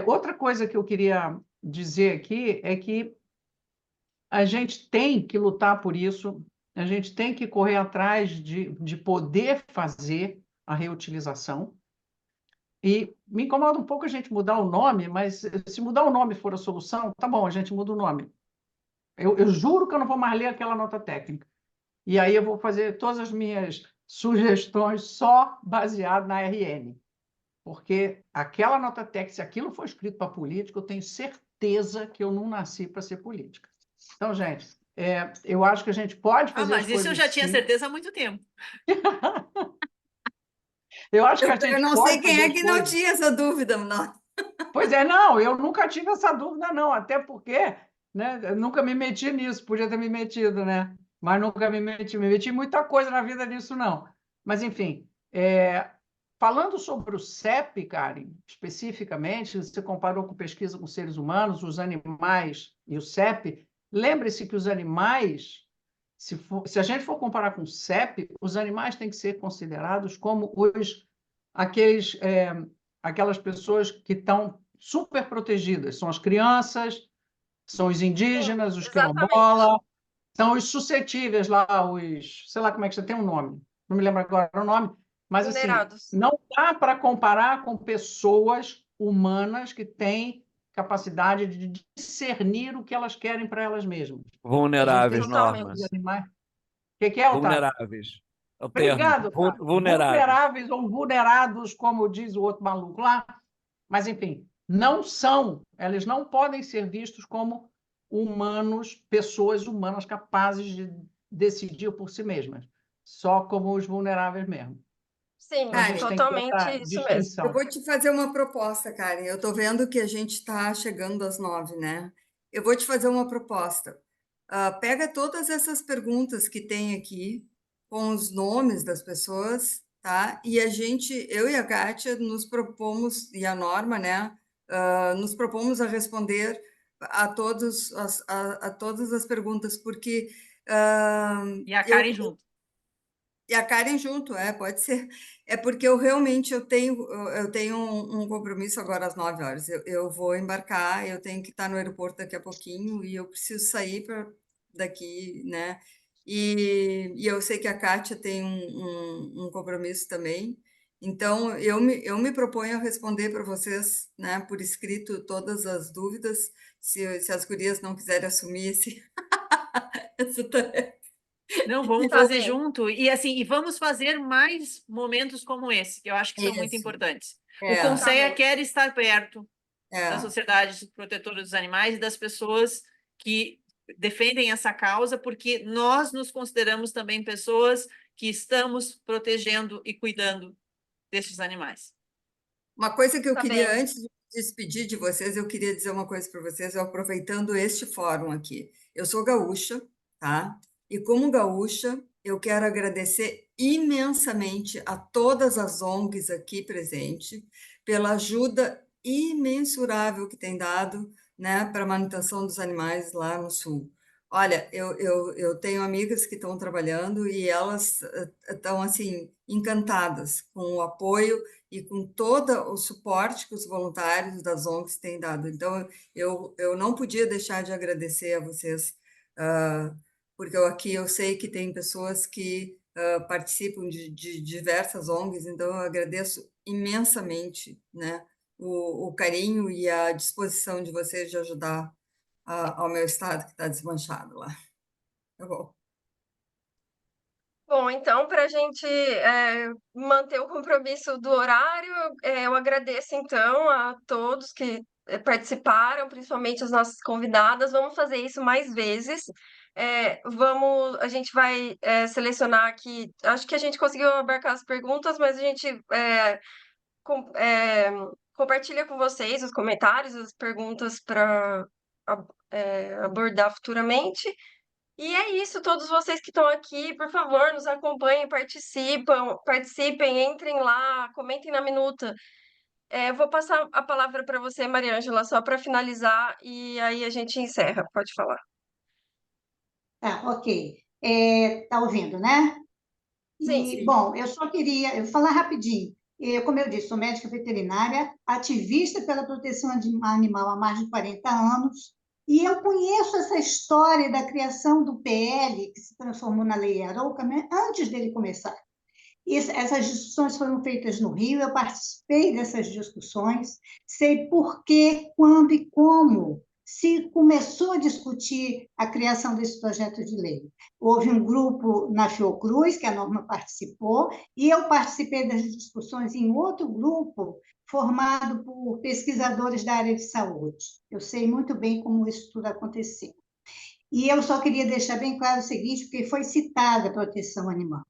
Outra coisa que eu queria dizer aqui é que a gente tem que lutar por isso, a gente tem que correr atrás de poder fazer a reutilização. E me incomoda um pouco a gente mudar o nome, mas se mudar o nome for a solução, tá bom, a gente muda o nome. Eu juro que eu não vou mais ler aquela nota técnica. E aí eu vou fazer todas as minhas sugestões só baseado na RN. Porque aquela nota técnica, se aquilo for escrito para política, eu tenho certeza que eu não nasci para ser política. Então, gente, eu acho que a gente pode fazer as Mas isso eu coisas já tinha sim. certeza há muito tempo. Eu acho que a Eu gente não pode sei quem fazer é as que não coisas. tinha essa dúvida, não. Pois é, não, eu nunca tive essa dúvida, não, até porque, né, eu nunca me meti nisso, podia ter me metido, né? Mas nunca me meti em muita coisa na vida nisso, não. Mas, enfim, falando sobre o CEP, Karen, especificamente, você comparou com pesquisa com seres humanos, os animais e o CEP, lembre-se que os animais, se a gente for comparar com o CEP, os animais têm que ser considerados como aquelas pessoas que estão super protegidas. São as crianças, são os indígenas, os Exatamente. quilombola, são os suscetíveis lá, sei lá como é que você tem um nome, não me lembro agora o nome, mas assim, Vulnerados. não dá para comparar com pessoas humanas que têm capacidade de discernir o que elas querem para elas mesmas. Vulneráveis, Totalmente. Os animais. O que é, Otávio? Vulneráveis. É o termo. Obrigado, Otávio. Vulneráveis. Vulneráveis ou vulnerados, como diz o outro maluco lá. Mas, enfim, não são, eles não podem ser vistos como humanos, pessoas humanas capazes de decidir por si mesmas, só como os vulneráveis mesmo. Sim, Então, a gente tem que ter totalmente essa isso mesmo. Eu distinção. vou te fazer uma proposta, Karen. Eu estou vendo que a gente está chegando às 9, né? Eu vou te fazer uma proposta. Pega todas essas perguntas que tem aqui, com os nomes das pessoas, tá? E eu e a Kátia, nos propomos, e a Norma, né? Nos propomos a responder a todas as perguntas, porque E a Karen junto. e a Karen junto, pode ser. É porque eu tenho um compromisso agora às 9 horas. Eu vou embarcar, eu tenho que estar no aeroporto daqui a pouquinho e eu preciso sair daqui, né? E eu sei que a Kátia tem um compromisso também. Então, eu me proponho a responder para vocês, né, por escrito, todas as dúvidas, se as gurias não quiserem assumir essa tarefa. Não, vamos Tá fazer bem. junto. E assim, e vamos fazer mais momentos como esse, que eu acho que são muito Isso. importantes. O É. Conceia Tá bem. quer estar perto da É. Sociedade Protetora dos Animais e das pessoas que defendem essa causa, porque nós nos consideramos também pessoas que estamos protegendo e cuidando desses animais. Uma coisa que eu Tá queria, bem. antes de despedir de vocês, eu queria dizer uma coisa para vocês, aproveitando este fórum aqui. Eu sou gaúcha, tá? E como gaúcha, eu quero agradecer imensamente a todas as ONGs aqui presentes pela ajuda imensurável que tem dado, né, para a manutenção dos animais lá no Sul. Olha, eu tenho amigas que estão trabalhando e elas estão, assim, encantadas com o apoio e com todo o suporte que os voluntários das ONGs têm dado. Então, eu não podia deixar de agradecer a vocês, porque eu sei que tem pessoas que participam de diversas ONGs, então eu agradeço imensamente, né, o carinho e a disposição de vocês de ajudar ao meu estado que está desmanchado lá. Tá bom. Bom, então, para a gente manter o compromisso do horário, eu agradeço, então, a todos que participaram, principalmente as nossas convidadas. Vamos fazer isso mais vezes. A gente vai selecionar aqui. Acho que a gente conseguiu abarcar as perguntas, mas a gente compartilha com vocês os comentários, as perguntas para abordar futuramente. E é isso, todos vocês que estão aqui, por favor, nos acompanhem, participem, entrem lá, comentem na minuta. Vou passar a palavra para você, Mariângela, só para finalizar, e aí a gente encerra. Pode falar. Tá, ok. Tá ouvindo, né? Sim. Bom, eu só queria falar rapidinho. Como eu disse, sou médica veterinária, ativista pela proteção animal há mais de 40 anos, e eu conheço essa história da criação do PL, que se transformou na Lei Arouca, antes dele começar. Essas discussões foram feitas no Rio, eu participei dessas discussões, sei por que, quando e como se começou a discutir a criação desse projeto de lei. Houve um grupo na Fiocruz, que a Norma participou, e eu participei das discussões em outro grupo, formado por pesquisadores da área de saúde. Eu sei muito bem como isso tudo aconteceu. E eu só queria deixar bem claro o seguinte, porque foi citada a proteção animal.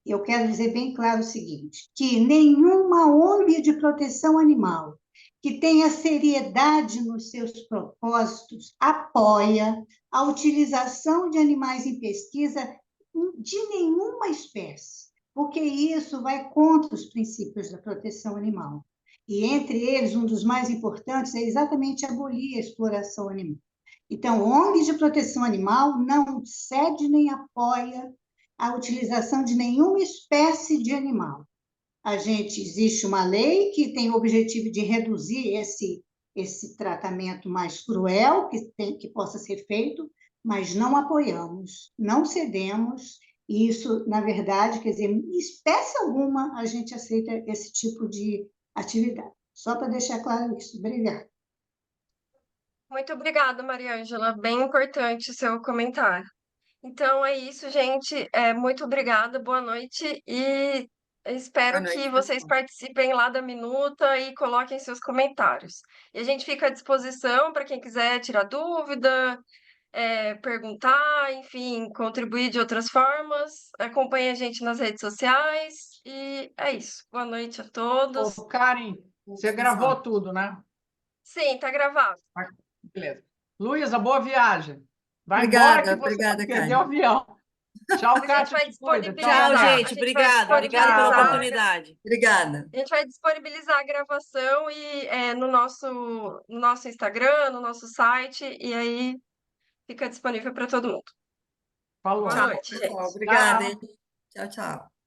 Eu quero dizer bem claro o seguinte, que nenhuma ONG de proteção animal que tenha seriedade nos seus propósitos apoia a utilização de animais em pesquisa de nenhuma espécie, porque isso vai contra os princípios da proteção animal. E, entre eles, um dos mais importantes é exatamente abolir a exploração animal. Então, ONG de proteção animal não cede nem apoia a utilização de nenhuma espécie de animal. Existe uma lei que tem o objetivo de reduzir esse tratamento mais cruel que possa ser feito, mas não apoiamos, não cedemos, e isso, na verdade, quer dizer, em espécie alguma, a gente aceita esse tipo de atividade. Só para deixar claro isso. Obrigada. Muito obrigada, Mariângela. Bem importante o seu comentário. Então é isso, gente. Muito obrigada, boa noite e espero Boa noite, que vocês pessoal. participem lá da minuta e coloquem seus comentários. E a gente fica à disposição para quem quiser tirar dúvida, perguntar, enfim, contribuir de outras formas. Acompanhe a gente nas redes sociais e é isso. Boa noite a todos. Ô, Karen, você gravou tudo, né? Sim, tá gravado. Beleza. Luísa, boa viagem. Vai Obrigada, embora que você obrigada, vai perder Karen. o avião. Tchau, A gente Kátia, vai te cuida. disponibilizar. Tchau, Renato. gente. Obrigada. Obrigada pela Tchau. oportunidade. Obrigada. A gente vai disponibilizar a gravação no nosso Instagram, no nosso site, e aí fica disponível para todo mundo. Falou. Boa noite, gente. Pessoal, obrigada, Tchau. hein? Tchau, tchau.